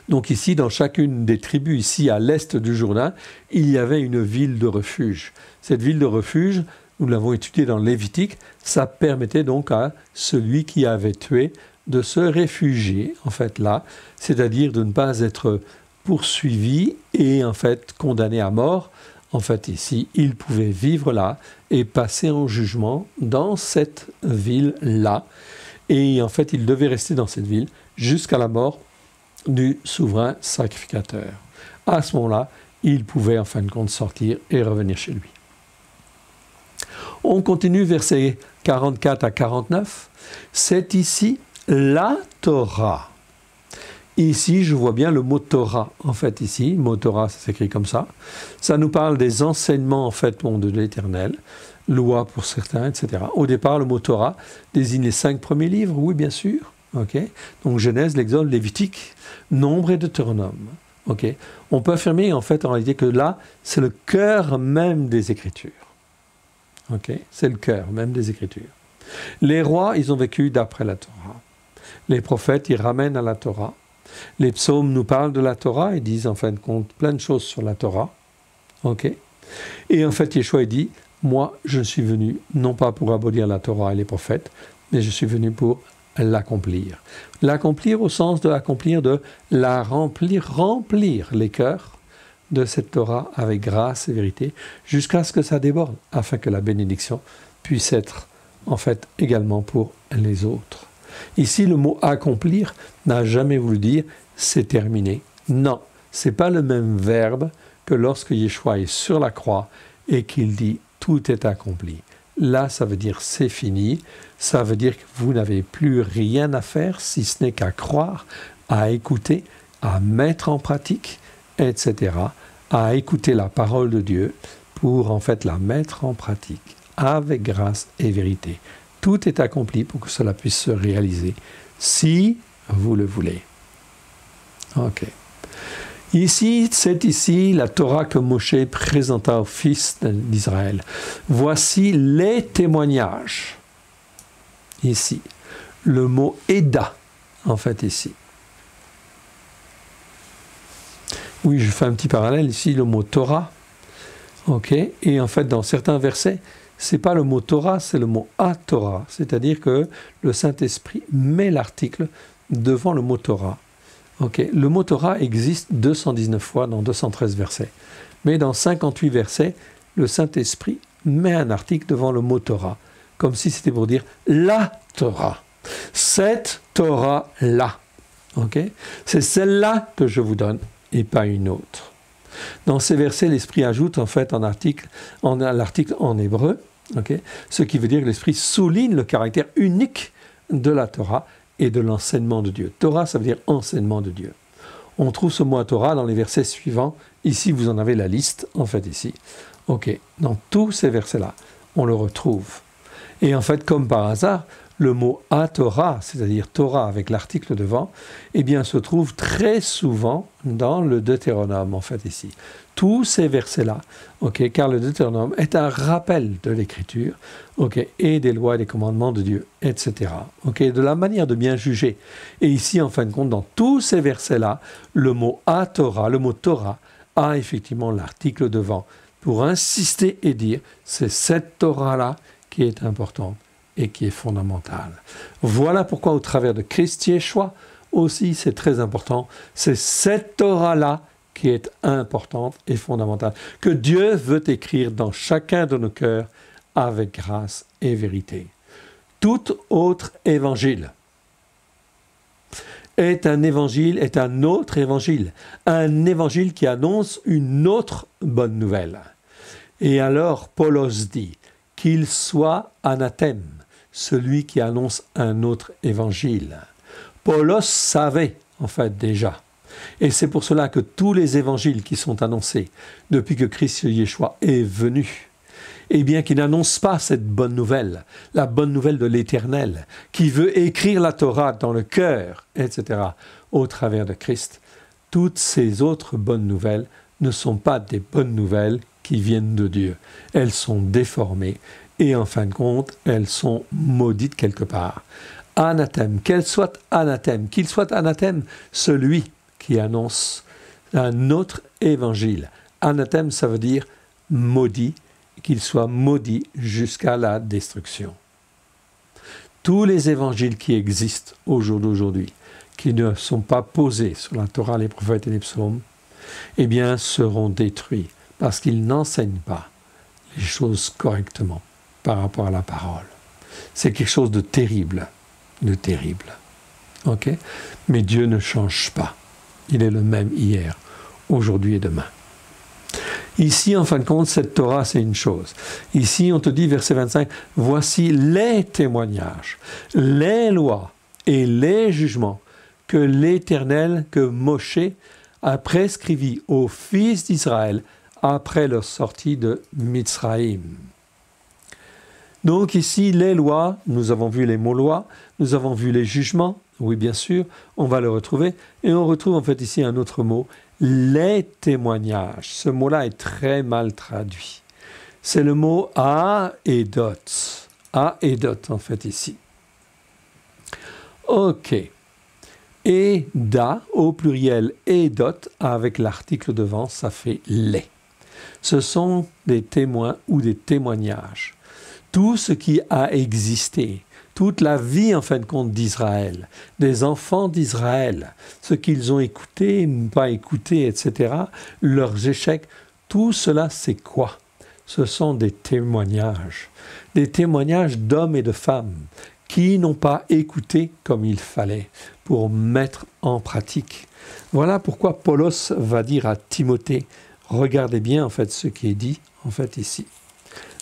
Donc ici, dans chacune des tribus, ici à l'est du Jourdain, il y avait une ville de refuge. Cette ville de refuge, nous l'avons étudié dans Lévitique, ça permettait donc à celui qui avait tué de se réfugier, en fait là, c'est-à-dire de ne pas être poursuivi et en fait condamné à mort. En fait ici, il pouvait vivre là et passer en jugement dans cette ville-là. Et en fait, il devait rester dans cette ville jusqu'à la mort du souverain sacrificateur. À ce moment-là, il pouvait en fin de compte sortir et revenir chez lui. On continue versets 44 à 49. C'est ici la Torah. Ici, je vois bien le mot Torah. En fait, ici, le mot Torah, ça s'écrit comme ça. Ça nous parle des enseignements, en fait, de l'Éternel, loi pour certains, etc. Au départ, le mot Torah désigne les 5 premiers livres, oui, bien sûr. Donc, Genèse, l'Exode, Lévitique, Nombre et Deutéronome. On peut affirmer, en fait, en réalité, que là, c'est le cœur même des Écritures. C'est le cœur même des Écritures. Les rois, ils ont vécu d'après la Torah. Les prophètes, ils ramènent à la Torah. Les psaumes nous parlent de la Torah, ils disent en fin de compte plein de choses sur la Torah. Ok. Et en fait, Yeshua dit, moi, je suis venu non pas pour abolir la Torah et les prophètes, mais je suis venu pour l'accomplir. L'accomplir au sens de l'accomplir, de la remplir les cœurs de cette Torah avec grâce et vérité, jusqu'à ce que ça déborde, afin que la bénédiction puisse être en fait également pour les autres. Ici, le mot accomplir n'a jamais voulu dire c'est terminé. Non, c'est pas le même verbe que lorsque Yeshua est sur la croix et qu'il dit tout est accompli. Là, ça veut dire c'est fini, ça veut dire que vous n'avez plus rien à faire si ce n'est qu'à croire, à écouter, à mettre en pratique, etc., à écouter la parole de Dieu pour en fait la mettre en pratique avec grâce et vérité. Tout est accompli pour que cela puisse se réaliser, si vous le voulez. Ok. Ici, c'est ici la Torah que Moshe présenta aux fils d'Israël. Voici les témoignages. Ici, le mot Eda, en fait, ici. Oui, je fais un petit parallèle ici, le mot Torah. Ok. Et en fait, dans certains versets, c'est pas le mot Torah, c'est le mot A-Torah. C'est-à-dire que le Saint-Esprit met l'article devant le mot Torah. Okay. Le mot Torah existe 219 fois dans 213 versets. Mais dans 58 versets, le Saint-Esprit met un article devant le mot Torah, comme si c'était pour dire la Torah. Cette Torah-là. Okay. C'est celle-là que je vous donne et pas une autre. Dans ces versets, l'Esprit ajoute en fait l'article en hébreu, okay, ce qui veut dire que l'Esprit souligne le caractère unique de la Torah et de l'enseignement de Dieu. Torah, ça veut dire enseignement de Dieu. On trouve ce mot Torah dans les versets suivants. Ici, vous en avez la liste, en fait, ici. Ok, dans tous ces versets-là, on le retrouve. Et en fait, comme par hasard, le mot Torah, c'est-à-dire Torah avec l'article devant, eh bien, se trouve très souvent dans le Deutéronome, en fait, ici. Tous ces versets-là, okay, car le Deutéronome est un rappel de l'Écriture, okay, et des lois et des commandements de Dieu, etc. Okay, de la manière de bien juger. Et ici, en fin de compte, dans tous ces versets-là, le mot Torah, le mot Torah, a effectivement l'article devant, pour insister et dire, c'est cette Torah-là qui est importante et qui est fondamentale. Voilà pourquoi, au travers de Christ Yeshua, aussi, c'est très important, c'est cette Torah-là qui est importante et fondamentale, que Dieu veut écrire dans chacun de nos cœurs avec grâce et vérité. Tout autre évangile est un autre évangile qui annonce une autre bonne nouvelle. Et alors, Paulos dit qu'il soit anathème, celui qui annonce un autre évangile. Paulos savait, en fait, déjà. Et c'est pour cela que tous les évangiles qui sont annoncés depuis que Christ Yeshua est venu, eh bien, qui n'annoncent pas cette bonne nouvelle, la bonne nouvelle de l'Éternel, qui veut écrire la Torah dans le cœur, etc., au travers de Christ, toutes ces autres bonnes nouvelles ne sont pas des bonnes nouvelles qui viennent de Dieu. Elles sont déformées et en fin de compte, elles sont maudites quelque part. Anathème, qu'il soit anathème, celui qui annonce un autre évangile. Anathème, ça veut dire maudit, qu'il soit maudit jusqu'à la destruction. Tous les évangiles qui existent au jour d'aujourd'hui, qui ne sont pas posés sur la Torah, les prophètes et les psaumes, eh bien, seront détruits parce qu'ils n'enseignent pas les choses correctement par rapport à la parole. C'est quelque chose de terrible, ok? Mais Dieu ne change pas. Il est le même hier, aujourd'hui et demain. Ici, en fin de compte, cette Torah, c'est une chose. Ici, on te dit, verset 25, « Voici les témoignages, les lois et les jugements que l'Éternel, que Moshe a prescrivis aux fils d'Israël après leur sortie de Mitzraïm. » Donc ici, les lois, nous avons vu les mots lois, nous avons vu les jugements, oui bien sûr, on va le retrouver, et on retrouve en fait ici un autre mot, les témoignages. Ce mot-là est très mal traduit. C'est le mot aedot. Aedot en fait ici. Ok. Et da, au pluriel, et dot, avec l'article devant, ça fait les. Ce sont des témoins ou des témoignages. Tout ce qui a existé, toute la vie en fin de compte d'Israël, des enfants d'Israël, ce qu'ils ont écouté, pas écouté, etc., leurs échecs, tout cela c'est quoi? Ce sont des témoignages d'hommes et de femmes qui n'ont pas écouté comme il fallait pour mettre en pratique. Voilà pourquoi Paulos va dire à Timothée, regardez bien en fait ce qui est dit en fait ici,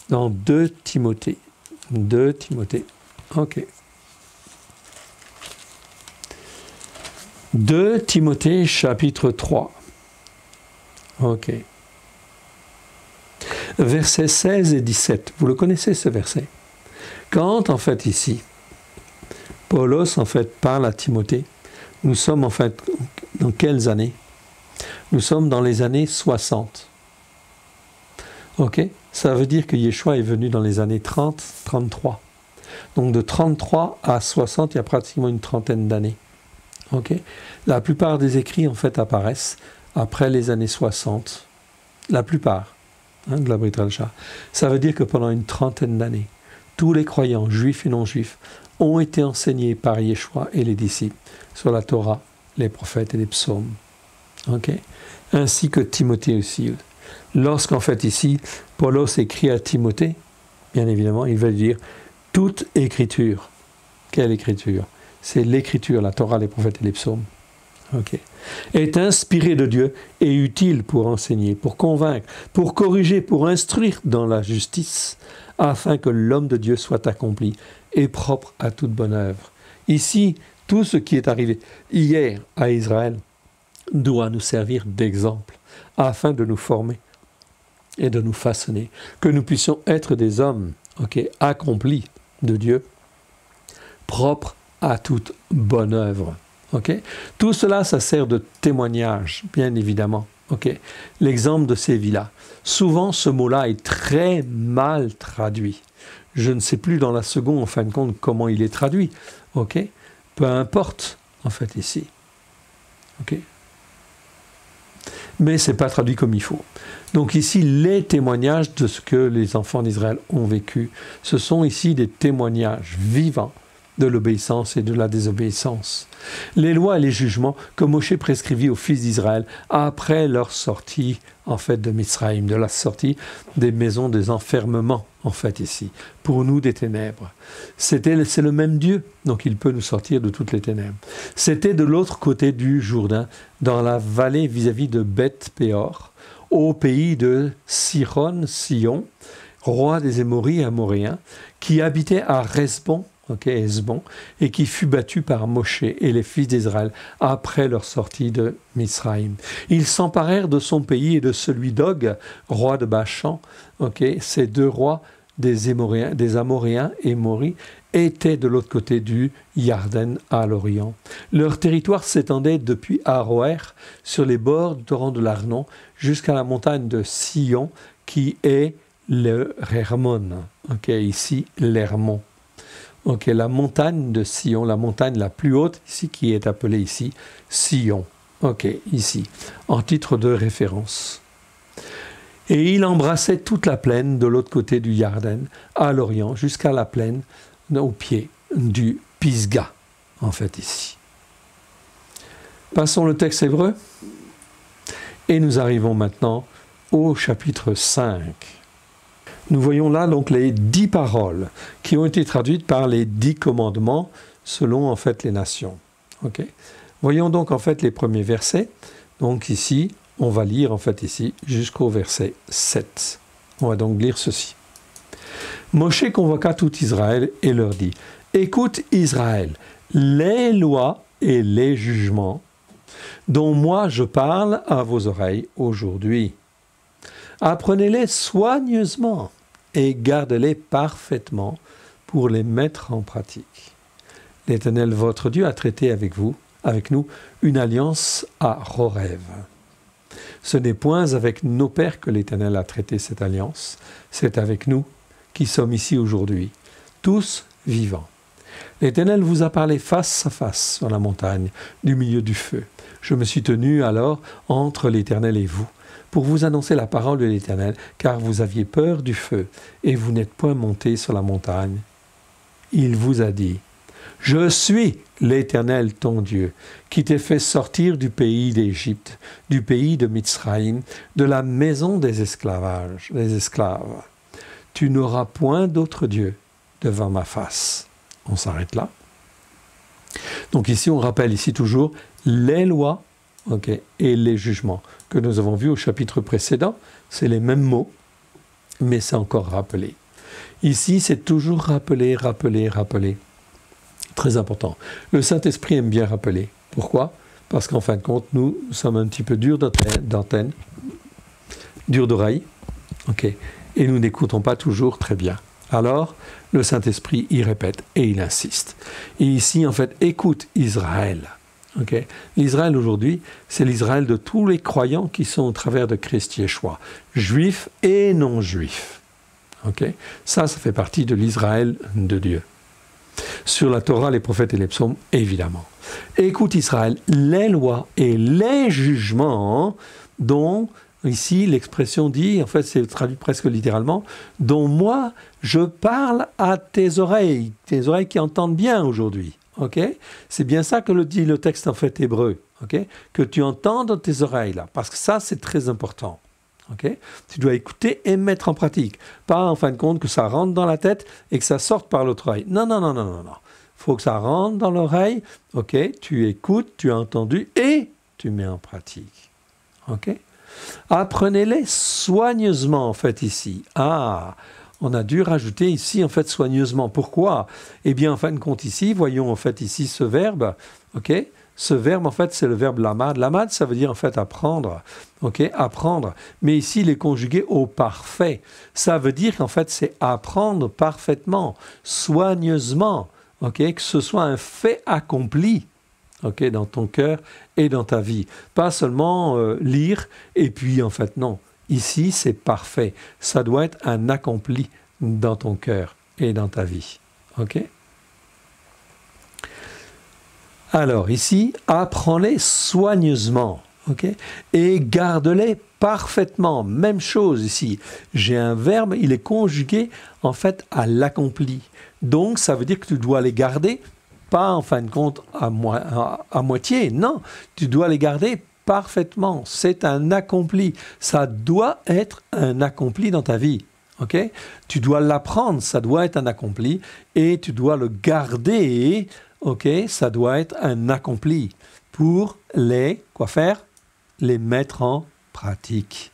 dans 2 Timothée. 2 Timothée. Ok. 2 Timothée chapitre 3. Ok. Versets 16 et 17. Vous le connaissez ce verset? Quand en fait ici, Paulos en fait parle à Timothée, nous sommes en fait dans quelles années? Nous sommes dans les années 60. Ok? Ça veut dire que Yeshua est venu dans les années 30, 33. Donc de 33 à 60, il y a pratiquement une trentaine d'années. Ok? La plupart des écrits en fait apparaissent après les années 60. La plupart de la Brit Hadasha. Ça veut dire que pendant une trentaine d'années, tous les croyants, juifs et non-juifs, ont été enseignés par Yeshua et les disciples sur la Torah, les prophètes et les psaumes. Ok? Ainsi que Timothée aussi. Lorsqu'en fait ici, Paulos écrit à Timothée, bien évidemment, il va dire toute écriture. Quelle écriture? C'est l'écriture, la Torah, les prophètes et les psaumes. Okay. Est inspirée de Dieu et utile pour enseigner, pour convaincre, pour corriger, pour instruire dans la justice, afin que l'homme de Dieu soit accompli et propre à toute bonne œuvre. Ici, tout ce qui est arrivé hier à Israël doit nous servir d'exemple, afin de nous former et de nous façonner, que nous puissions être des hommes accomplis de Dieu, propres à toute bonne œuvre. Okay? Tout cela, ça sert de témoignage, bien évidemment. Okay? L'exemple de ces villas. Souvent, ce mot-là est très mal traduit. Je ne sais plus dans la seconde, en fin de compte, comment il est traduit. Okay? Peu importe, en fait, ici. Okay? Mais ce n'est pas traduit comme il faut. Donc ici, les témoignages de ce que les enfants d'Israël ont vécu, ce sont ici des témoignages vivants de l'obéissance et de la désobéissance. Les lois et les jugements que Moshe prescrivit aux fils d'Israël après leur sortie, en fait, de Mitzraïm, de la sortie des maisons des enfermements, en fait, ici, pour nous des ténèbres. C'est le même Dieu, donc il peut nous sortir de toutes les ténèbres. C'était de l'autre côté du Jourdain, dans la vallée vis-à-vis de Beth-Péor, au pays de Sion, roi des Émoris et Amoréens, qui habitait à Resbon, Hesbon, et qui fut battu par Moshe et les fils d'Israël après leur sortie de Mitzraïm. Ils s'emparèrent de son pays et de celui d'Og, roi de Bachan. Ces 2 rois des Amoréens et Moris étaient de l'autre côté du Yarden à l'Orient. Leur territoire s'étendait depuis Aroer, sur les bords du torrent de l'Arnon, jusqu'à la montagne de Sion, qui est le Hermon. Ici, l'Hermon. La montagne de Sion, la montagne la plus haute ici, qui est appelée ici Sion. Ici, en titre de référence. Et il embrassait toute la plaine de l'autre côté du Yarden, à l'Orient, jusqu'à la plaine au pied du Pisga, en fait ici. Passons le texte hébreu, et nous arrivons maintenant au chapitre 5. Nous voyons là donc les 10 paroles qui ont été traduites par les 10 commandements selon en fait les nations. Voyons donc en fait les premiers versets. Donc ici, on va lire en fait ici jusqu'au verset 7. On va donc lire ceci. Moshe convoqua tout Israël et leur dit: écoute Israël, les lois et les jugements dont moi je parle à vos oreilles aujourd'hui. Apprenez-les soigneusement et gardez-les parfaitement pour les mettre en pratique. L'Éternel votre Dieu a traité avec nous, une alliance à Horeb. Ce n'est point avec nos pères que l'Éternel a traité cette alliance, c'est avec nous qui sommes ici aujourd'hui, tous vivants. L'Éternel vous a parlé face à face sur la montagne, du milieu du feu. Je me suis tenu alors entre l'Éternel et vous, pour vous annoncer la parole de l'Éternel, car vous aviez peur du feu, et vous n'êtes point monté sur la montagne. Il vous a dit, « Je suis l'Éternel ton Dieu, qui t'ai fait sortir du pays d'Égypte, du pays de Mitzraïm, de la maison des esclaves. Tu n'auras point d'autre Dieu devant ma face. » On s'arrête là. Donc ici, on rappelle ici toujours les lois et les jugements que nous avons vus au chapitre précédent. C'est les mêmes mots, mais c'est encore rappelé. Ici, c'est toujours rappeler. Très important. Le Saint-Esprit aime bien rappeler. Pourquoi? Parce qu'en fin de compte, nous sommes un petit peu durs d'antenne, durs d'oreille, et nous n'écoutons pas toujours très bien. Alors, le Saint-Esprit y répète et il insiste. Et ici, en fait, écoute Israël. L'Israël aujourd'hui, c'est l'Israël de tous les croyants qui sont au travers de Christ Yeshua, juifs et non-juifs. Ça fait partie de l'Israël de Dieu. Sur la Torah, les prophètes et les psaumes, évidemment. Écoute Israël, les lois et les jugements dont, ici, l'expression dit, en fait, c'est traduit presque littéralement, dont moi, je parle à tes oreilles qui entendent bien aujourd'hui. C'est bien ça que le dit le texte en fait hébreu, que tu entends dans tes oreilles là, parce que ça c'est très important. Tu dois écouter et mettre en pratique, pas en fin de compte que ça rentre dans la tête et que ça sorte par l'autre oreille. Non. Faut que ça rentre dans l'oreille. Tu écoutes, tu as entendu et tu mets en pratique. Apprenez-les soigneusement en fait ici. On a dû rajouter ici, en fait, soigneusement. Pourquoi? Eh bien, en fin de compte, ici, voyons, en fait, ici, ce verbe, Ce verbe, en fait, c'est le verbe lamad. Lamad, ça veut dire, en fait, apprendre, apprendre. Mais ici, il est conjugué au parfait. Ça veut dire qu'en fait, c'est apprendre parfaitement, soigneusement, que ce soit un fait accompli, dans ton cœur et dans ta vie. Pas seulement lire, et puis, en fait, non. Ici, c'est parfait. Ça doit être un accompli dans ton cœur et dans ta vie. Alors, ici, apprends-les soigneusement. Et garde-les parfaitement. Même chose ici. J'ai un verbe, il est conjugué, en fait, à l'accompli. Donc, ça veut dire que tu dois les garder, pas, en fin de compte, à moitié. Non, tu dois les garder parfaitement, c'est un accompli. Ça doit être un accompli dans ta vie. Tu dois l'apprendre, ça doit être un accompli. Et tu dois le garder, ça doit être un accompli. Pour quoi faire? Les mettre en pratique,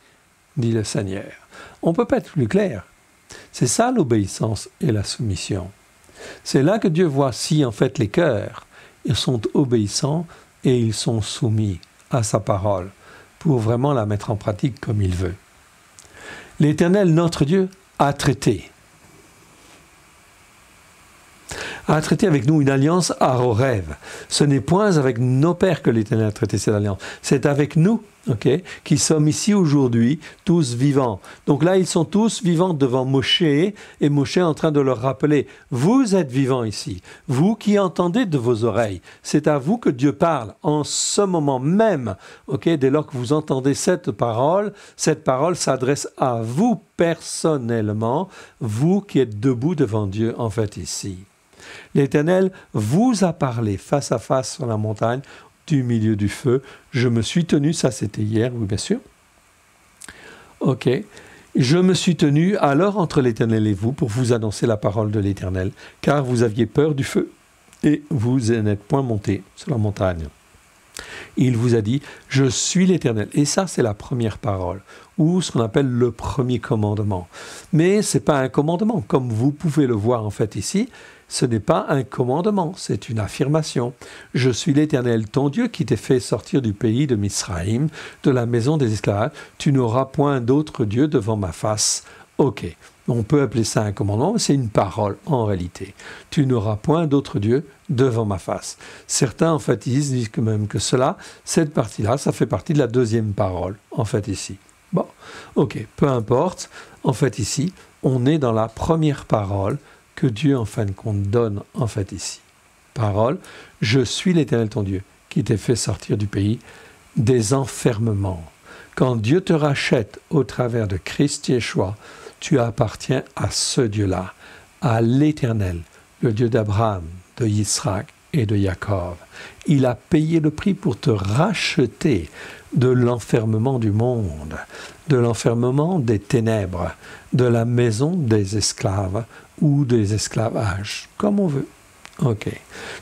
dit le Seigneur. On ne peut pas être plus clair. C'est ça l'obéissance et la soumission. C'est là que Dieu voit si en fait les cœurs, ils sont obéissants et ils sont soumis à sa parole, pour vraiment la mettre en pratique comme il veut. L'Éternel, notre Dieu, a traité avec nous une alliance à Horeb. Ce n'est point avec nos pères que l'Éternel a traité cette alliance, c'est avec nous, qui sommes ici aujourd'hui, tous vivants. Donc là, ils sont tous vivants devant Moshe, et Moshe est en train de leur rappeler, vous êtes vivants ici, vous qui entendez de vos oreilles, c'est à vous que Dieu parle en ce moment même, dès lors que vous entendez cette parole s'adresse à vous personnellement, vous qui êtes debout devant Dieu, en fait, ici. L'Éternel vous a parlé face à face sur la montagne, du milieu du feu. Je me suis tenu, ça c'était hier, oui bien sûr. Je me suis tenu alors entre l'Éternel et vous pour vous annoncer la parole de l'Éternel, car vous aviez peur du feu et vous n'êtes point monté sur la montagne. Il vous a dit, je suis l'Éternel. Et ça, c'est la première parole, ou ce qu'on appelle le premier commandement. Mais ce n'est pas un commandement, comme vous pouvez le voir en fait ici. Ce n'est pas un commandement, c'est une affirmation. Je suis l'Éternel, ton Dieu, qui t'ai fait sortir du pays de Mitzraïm, de la maison des esclaves. Tu n'auras point d'autre Dieu devant ma face. On peut appeler ça un commandement, mais c'est une parole en réalité. Tu n'auras point d'autre Dieu devant ma face. Certains, en fait, ils disent quand même que cette partie-là, ça fait partie de la deuxième parole, en fait, ici. Peu importe. En fait, ici, on est dans la première parole que Dieu, en fin de compte, donne en fait ici. Parole, je suis l'Éternel ton Dieu, qui t'ai fait sortir du pays des enfermements. Quand Dieu te rachète au travers de Christ Yeshua, tu appartiens à ce Dieu-là, à l'Éternel, le Dieu d'Abraham, de Yitzhak et de Jacob. Il a payé le prix pour te racheter de l'enfermement du monde, de l'enfermement des ténèbres, de la maison des esclaves ou des esclavages, comme on veut. Ok.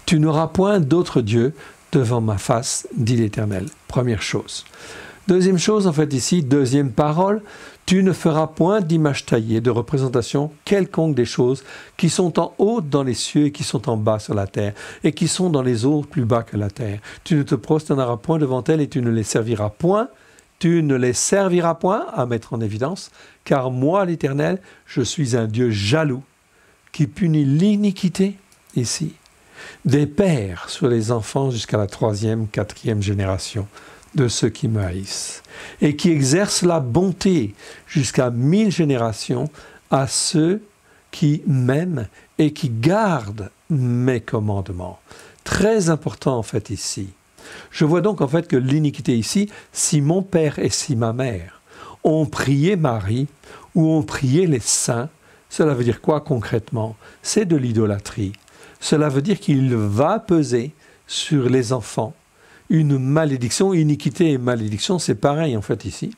Tu n'auras point d'autre Dieu devant ma face, dit l'Éternel. Première chose. Deuxième chose, en fait ici, deuxième parole, tu ne feras point d'image taillée, de représentation quelconque des choses qui sont en haut dans les cieux et qui sont en bas sur la terre, et qui sont dans les eaux plus bas que la terre. Tu ne te prosterneras point devant elles et tu ne les serviras point. Tu ne les serviras point à mettre en évidence, car moi, l'Éternel, je suis un Dieu jaloux qui punit l'iniquité ici des pères sur les enfants jusqu'à la 3e, 4e génération de ceux qui me haïssent, et qui exerce la bonté jusqu'à 1000 générations à ceux qui m'aiment et qui gardent mes commandements. Très important en fait ici. Je vois donc en fait que l'iniquité ici, si mon père et si ma mère ont prié Marie ou ont prié les saints, cela veut dire quoi concrètement? C'est de l'idolâtrie. Cela veut dire qu'il va peser sur les enfants une malédiction, iniquité et malédiction, c'est pareil en fait ici.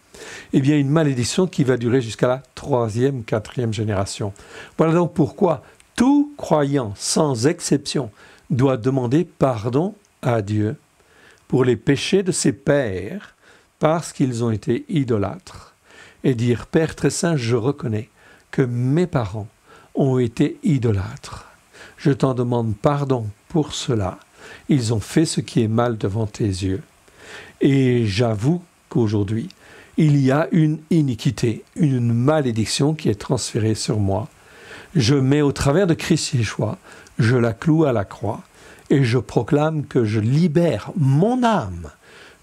Eh bien une malédiction qui va durer jusqu'à la 3e, 4e génération. Voilà donc pourquoi tout croyant, sans exception, doit demander pardon à Dieu pour les péchés de ses pères, parce qu'ils ont été idolâtres. Et dire, Père très saint, je reconnais que mes parents ont été idolâtres. Je t'en demande pardon pour cela. Ils ont fait ce qui est mal devant tes yeux. Et j'avoue qu'aujourd'hui, il y a une iniquité, une malédiction qui est transférée sur moi. Je mets au travers de Christ Yeshua, je la cloue à la croix et je proclame que je libère mon âme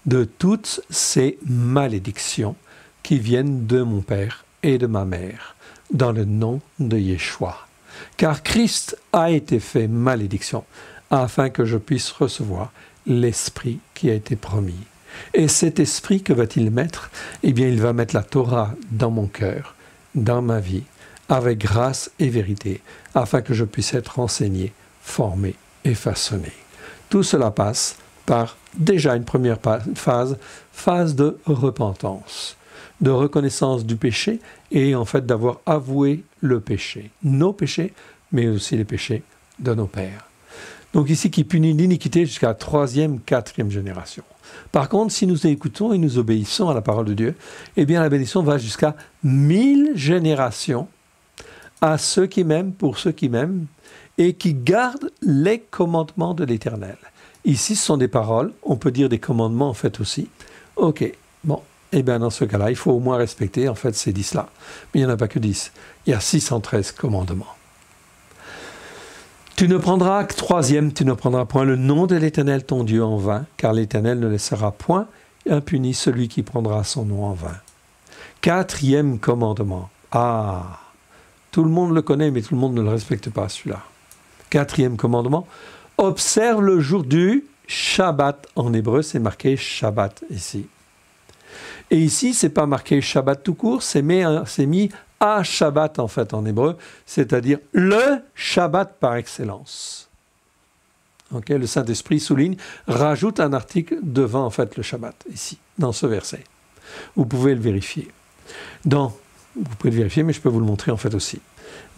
de toutes ces malédictions qui viennent de mon père et de ma mère, dans le nom de Yeshua. Car Christ a été fait malédiction, afin que je puisse recevoir l'Esprit qui a été promis. Et cet Esprit, que va-t-il mettre? Eh bien, il va mettre la Torah dans mon cœur, dans ma vie, avec grâce et vérité, afin que je puisse être enseigné, formé et façonné. Tout cela passe par déjà une première phase de repentance, de reconnaissance du péché et en fait d'avoir avoué le péché, nos péchés, mais aussi les péchés de nos pères. Donc ici, qui punit l'iniquité jusqu'à la 3e, 4e génération. Par contre, si nous écoutons et nous obéissons à la parole de Dieu, eh bien la bénédiction va jusqu'à 1000 générations à ceux qui m'aiment, pour ceux qui m'aiment, et qui gardent les commandements de l'Éternel. Ici, ce sont des paroles, on peut dire des commandements en fait aussi. Ok, bon, eh bien dans ce cas-là, il faut au moins respecter en fait ces 10-là. Mais il n'y en a pas que 10, il y a 613 commandements. Tu ne prendras, troisième, tu ne prendras point le nom de l'Éternel ton Dieu en vain, car l'Éternel ne laissera point impuni celui qui prendra son nom en vain. 4e commandement. Ah, tout le monde le connaît, mais tout le monde ne le respecte pas, celui-là. 4e commandement. Observe le jour du Shabbat. En hébreu, c'est marqué Shabbat ici. Et ici, c'est pas marqué Shabbat tout court, c'est mis à Shabbat en fait en hébreu, c'est-à-dire le Shabbat par excellence. Okay, le Saint-Esprit souligne, rajoute un article devant en fait le Shabbat, ici, dans ce verset. Vous pouvez le vérifier. Vous pouvez le vérifier, mais je peux vous le montrer en fait aussi.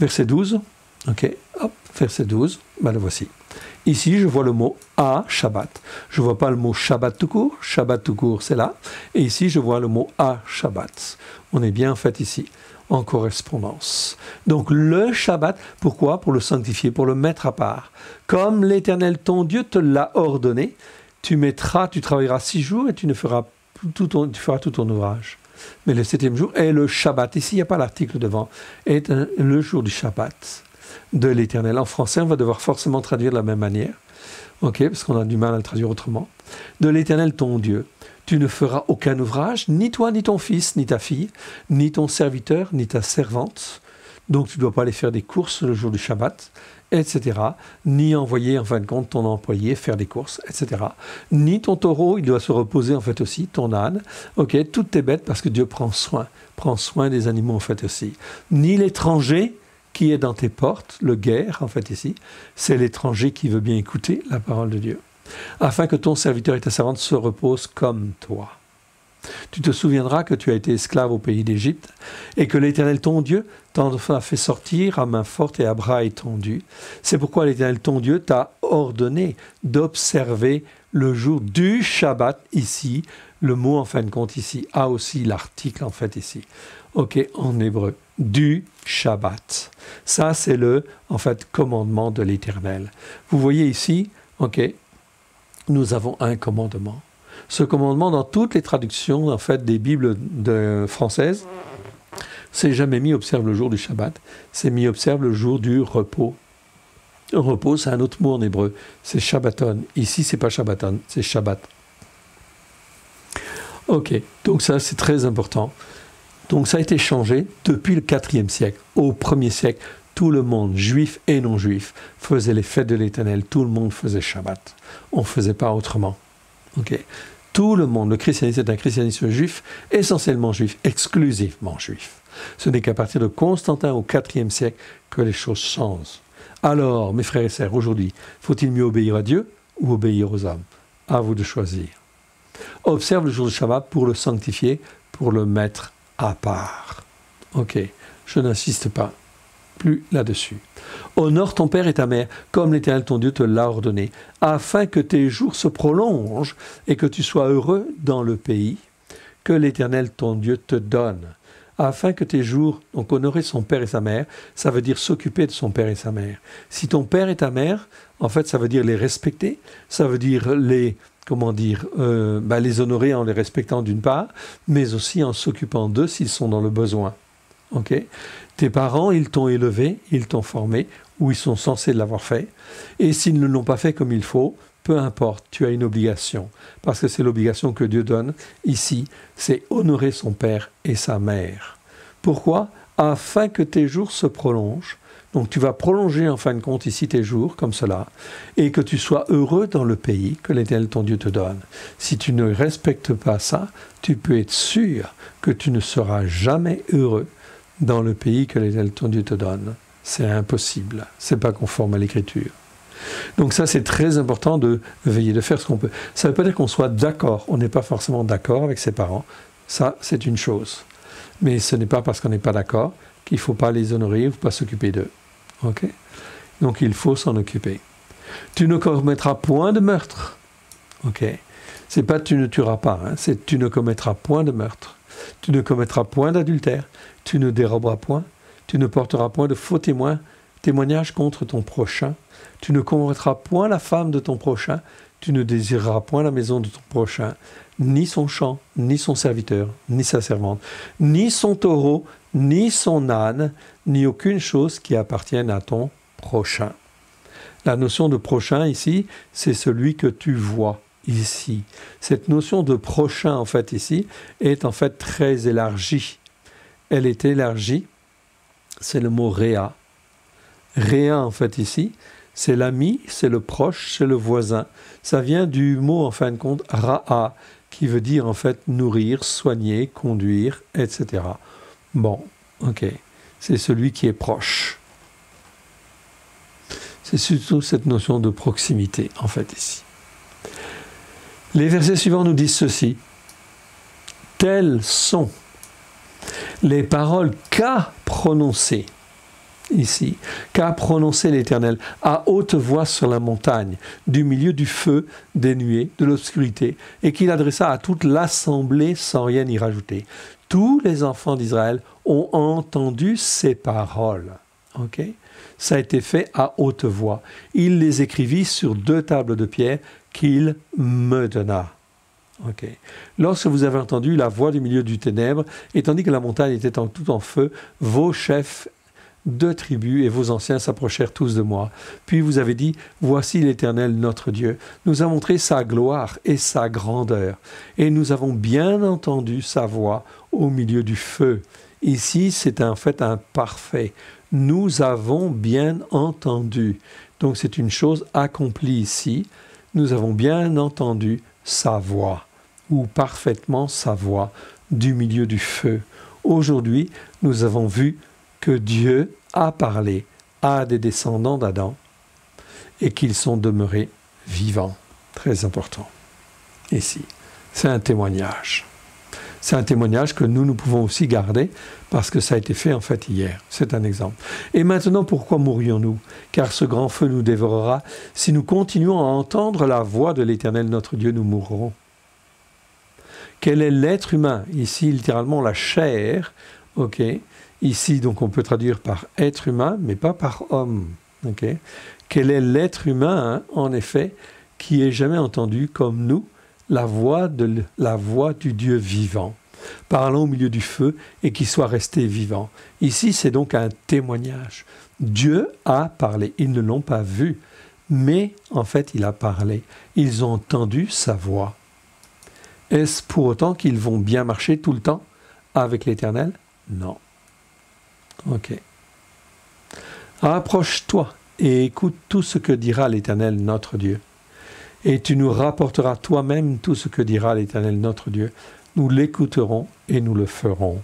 Verset 12, ok, hop, verset 12, le voici. Ici, je vois le mot « à Shabbat ». Je ne vois pas le mot « Shabbat » tout court. « Shabbat » tout court, c'est là. Et ici, je vois le mot « à Shabbat ». On est bien, en fait, ici, en correspondance. Donc, le Shabbat, pourquoi? Pour le sanctifier, pour le mettre à part. Comme l'Éternel, ton Dieu, te l'a ordonné, tu travailleras 6 jours et tu feras tout ton ouvrage. Mais le 7e jour est le Shabbat. Ici, il n'y a pas l'article devant. Est le jour du Shabbat de l'Éternel. En français, on va devoir forcément traduire de la même manière, ok, parce qu'on a du mal à le traduire autrement. De l'Éternel, ton Dieu, tu ne feras aucun ouvrage, ni toi, ni ton fils, ni ta fille, ni ton serviteur, ni ta servante. Donc tu ne dois pas aller faire des courses le jour du Shabbat, etc. Ni envoyer en fin de compte ton employé faire des courses, etc. Ni ton taureau, il doit se reposer en fait aussi, ton âne. Ok, toutes tes bêtes parce que Dieu prend soin des animaux en fait aussi. Ni l'étranger qui est dans tes portes, le guerre en fait ici, c'est l'étranger qui veut bien écouter la parole de Dieu. Afin que ton serviteur et ta servante se reposent comme toi. Tu te souviendras que tu as été esclave au pays d'Égypte et que l'Éternel ton Dieu t'en a fait sortir à main forte et à bras étendus. C'est pourquoi l'Éternel ton Dieu t'a ordonné d'observer le jour du Shabbat ici. Le mot en fin de compte ici a aussi l'article en fait ici. Ok, en hébreu. Du Shabbat. Ça c'est le en fait commandement de l'Éternel. Vous voyez ici, ok, nous avons un commandement. Ce commandement, dans toutes les traductions en fait, des Bibles françaises, c'est jamais mis observe le jour du Shabbat, c'est mis observe le jour du repos. Le repos, c'est un autre mot en hébreu, c'est Shabbaton. Ici, c'est pas Shabbaton, c'est Shabbat. Ok, donc ça c'est très important. Donc ça a été changé depuis le 4e siècle. Au 1er siècle, tout le monde, juif et non juif, faisait les fêtes de l'Éternel. Tout le monde faisait Shabbat. On ne faisait pas autrement. Ok. Tout le monde, le christianisme est un christianisme juif, essentiellement juif, exclusivement juif. Ce n'est qu'à partir de Constantin au 4e siècle que les choses changent. Alors, mes frères et sœurs, aujourd'hui, faut-il mieux obéir à Dieu ou obéir aux hommes? À vous de choisir. Observe le jour du Shabbat pour le sanctifier, pour le mettre à part. Ok, je n'insiste pas plus là-dessus. Honore ton père et ta mère, comme l'Éternel ton Dieu te l'a ordonné, afin que tes jours se prolongent et que tu sois heureux dans le pays que l'Éternel ton Dieu te donne. Afin que tes jours, donc honorer son père et sa mère, ça veut dire s'occuper de son père et sa mère. Si ton père et ta mère, en fait, ça veut dire les respecter, ça veut dire les les honorer en les respectant d'une part, mais aussi en s'occupant d'eux s'ils sont dans le besoin. Ok? Tes parents, ils t'ont élevé, ils t'ont formé, ou ils sont censés l'avoir fait, et s'ils ne l'ont pas fait comme il faut, peu importe, tu as une obligation, parce que c'est l'obligation que Dieu donne ici, c'est honorer son père et sa mère. Pourquoi? Afin que tes jours se prolongent. Donc tu vas prolonger en fin de compte ici tes jours, comme cela, et que tu sois heureux dans le pays que l'Éternel ton Dieu te donne. Si tu ne respectes pas ça, tu peux être sûr que tu ne seras jamais heureux dans le pays que l'Éternel ton Dieu te donne. C'est impossible, c'est pas conforme à l'Écriture. Donc ça, c'est très important de veiller, de faire ce qu'on peut. Ça ne veut pas dire qu'on soit d'accord, on n'est pas forcément d'accord avec ses parents, ça c'est une chose. Mais ce n'est pas parce qu'on n'est pas d'accord qu'il ne faut pas les honorer, il ne faut pas s'occuper d'eux. Ok? Donc il faut s'en occuper. Tu ne commettras point de meurtre. Ok? C'est pas tu ne tueras pas, hein, c'est tu ne commettras point de meurtre. Tu ne commettras point d'adultère. Tu ne déroberas point. Tu ne porteras point de faux témoignage contre ton prochain. Tu ne convoiteras point la femme de ton prochain. Tu ne désireras point la maison de ton prochain, ni son champ, ni son serviteur, ni sa servante, ni son taureau, ni son âne, ni aucune chose qui appartienne à ton prochain. La notion de prochain ici, c'est celui que tu vois ici. Cette notion de prochain, en fait, ici, est en fait très élargie. Elle est élargie, c'est le mot réa. Réa, en fait, ici, c'est l'ami, c'est le proche, c'est le voisin. Ça vient du mot, en fin de compte, ra'a, qui veut dire, en fait, nourrir, soigner, conduire, etc. Bon, ok. C'est celui qui est proche. C'est surtout cette notion de proximité, en fait, ici. Les versets suivants nous disent ceci. Telles sont les paroles qu'a prononcées, ici, qu'a prononcé l'Éternel à haute voix sur la montagne, du milieu du feu, des nuées, de l'obscurité, et qu'il adressa à toute l'assemblée sans rien y rajouter. Tous les enfants d'Israël ont entendu ces paroles. Ok? Ça a été fait à haute voix. Il les écrivit sur 2 tables de pierre qu'il me donna. Ok. Lorsque vous avez entendu la voix du milieu du ténèbre, et tandis que la montagne était tout en feu, vos chefs de tribus et vos anciens s'approchèrent tous de moi. Puis vous avez dit, voici l'Éternel notre Dieu, nous a montré sa gloire et sa grandeur, et nous avons bien entendu sa voix au milieu du feu. Ici, c'est en fait un parfait. Nous avons bien entendu. Donc c'est une chose accomplie ici. Nous avons bien entendu sa voix, ou parfaitement sa voix, du milieu du feu. Aujourd'hui, nous avons vu que Dieu a parlé à des descendants d'Adam et qu'ils sont demeurés vivants. Très important. Ici, c'est un témoignage. C'est un témoignage que nous pouvons aussi garder parce que ça a été fait en fait hier. C'est un exemple. Et maintenant, pourquoi mourrions-nous? Car ce grand feu nous dévorera. Si nous continuons à entendre la voix de l'Éternel, notre Dieu, nous mourrons. Quel est l'être humain? Ici, littéralement, la chair. Ok. Ici, donc, on peut traduire par être humain, mais pas par homme. Ok. Quel est l'être humain, en effet, qui ait jamais entendu, comme nous, la voix du Dieu vivant, parlant au milieu du feu et qui soit resté vivant. Ici, c'est donc un témoignage. Dieu a parlé. Ils ne l'ont pas vu, mais en fait, il a parlé. Ils ont entendu sa voix. Est-ce pour autant qu'ils vont bien marcher tout le temps avec l'Éternel? Non. Ok. Approche-toi et écoute tout ce que dira l'Éternel, notre Dieu. Et tu nous rapporteras toi-même tout ce que dira l'Éternel notre Dieu. Nous l'écouterons et nous le ferons.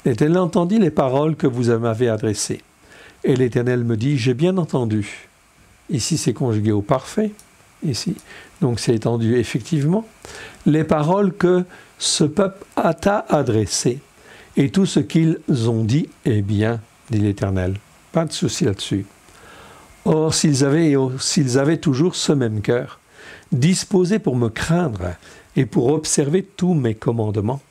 L'Éternel entendit les paroles que vous m'avez adressées. Et l'Éternel me dit, j'ai bien entendu. Ici, c'est conjugué au parfait. Ici. Donc, c'est étendu effectivement. Les paroles que ce peuple t'a adressées. Et tout ce qu'ils ont dit est bien, dit l'Éternel. Pas de souci là-dessus. Or, s'ils avaient toujours ce même cœur, disposé pour me craindre et pour observer tous mes commandements,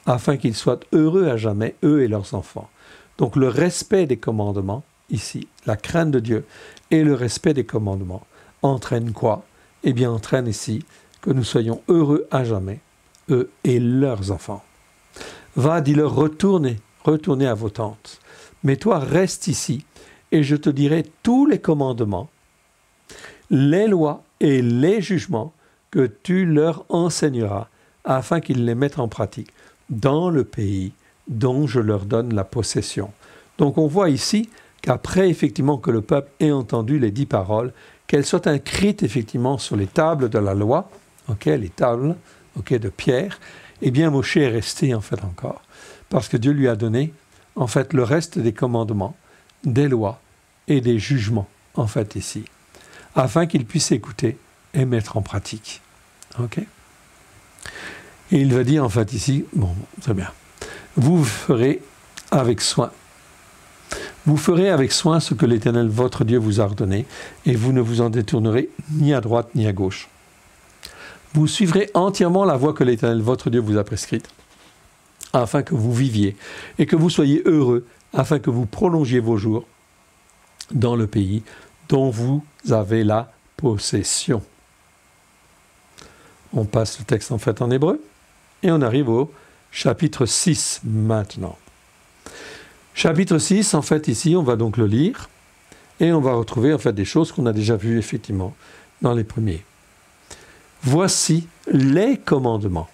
afin qu'ils soient heureux à jamais, eux et leurs enfants. Donc le respect des commandements, ici, la crainte de Dieu et le respect des commandements, entraîne quoi? Eh bien, entraîne ici que nous soyons heureux à jamais, eux et leurs enfants. Va, dis-leur, retournez à vos tentes. Mais toi, reste ici, et je te dirai tous les commandements, les lois et les jugements que tu leur enseigneras, afin qu'ils les mettent en pratique dans le pays dont je leur donne la possession. Donc on voit ici qu'après effectivement que le peuple ait entendu les 10 paroles, qu'elles soient inscrites effectivement sur les tables de la loi, les tables de pierre, eh bien Moshe est resté en fait encore, parce que Dieu lui a donné en fait le reste des commandements, des lois et des jugements, en fait, ici, afin qu'il puisse écouter et mettre en pratique. Ok? Et il va dire, en fait, ici, bon, très bien, vous ferez avec soin. Vous ferez avec soin ce que l'Éternel, votre Dieu, vous a ordonné, et vous ne vous en détournerez ni à droite ni à gauche. Vous suivrez entièrement la voie que l'Éternel, votre Dieu, vous a prescrite, afin que vous viviez, et que vous soyez heureux, afin que vous prolongiez vos jours, dans le pays dont vous avez la possession. On passe le texte en fait en hébreu et on arrive au chapitre 6 maintenant. Chapitre 6, en fait ici, on va donc le lire et on va retrouver en fait des choses qu'on a déjà vues effectivement dans les premiers. Voici les commandements,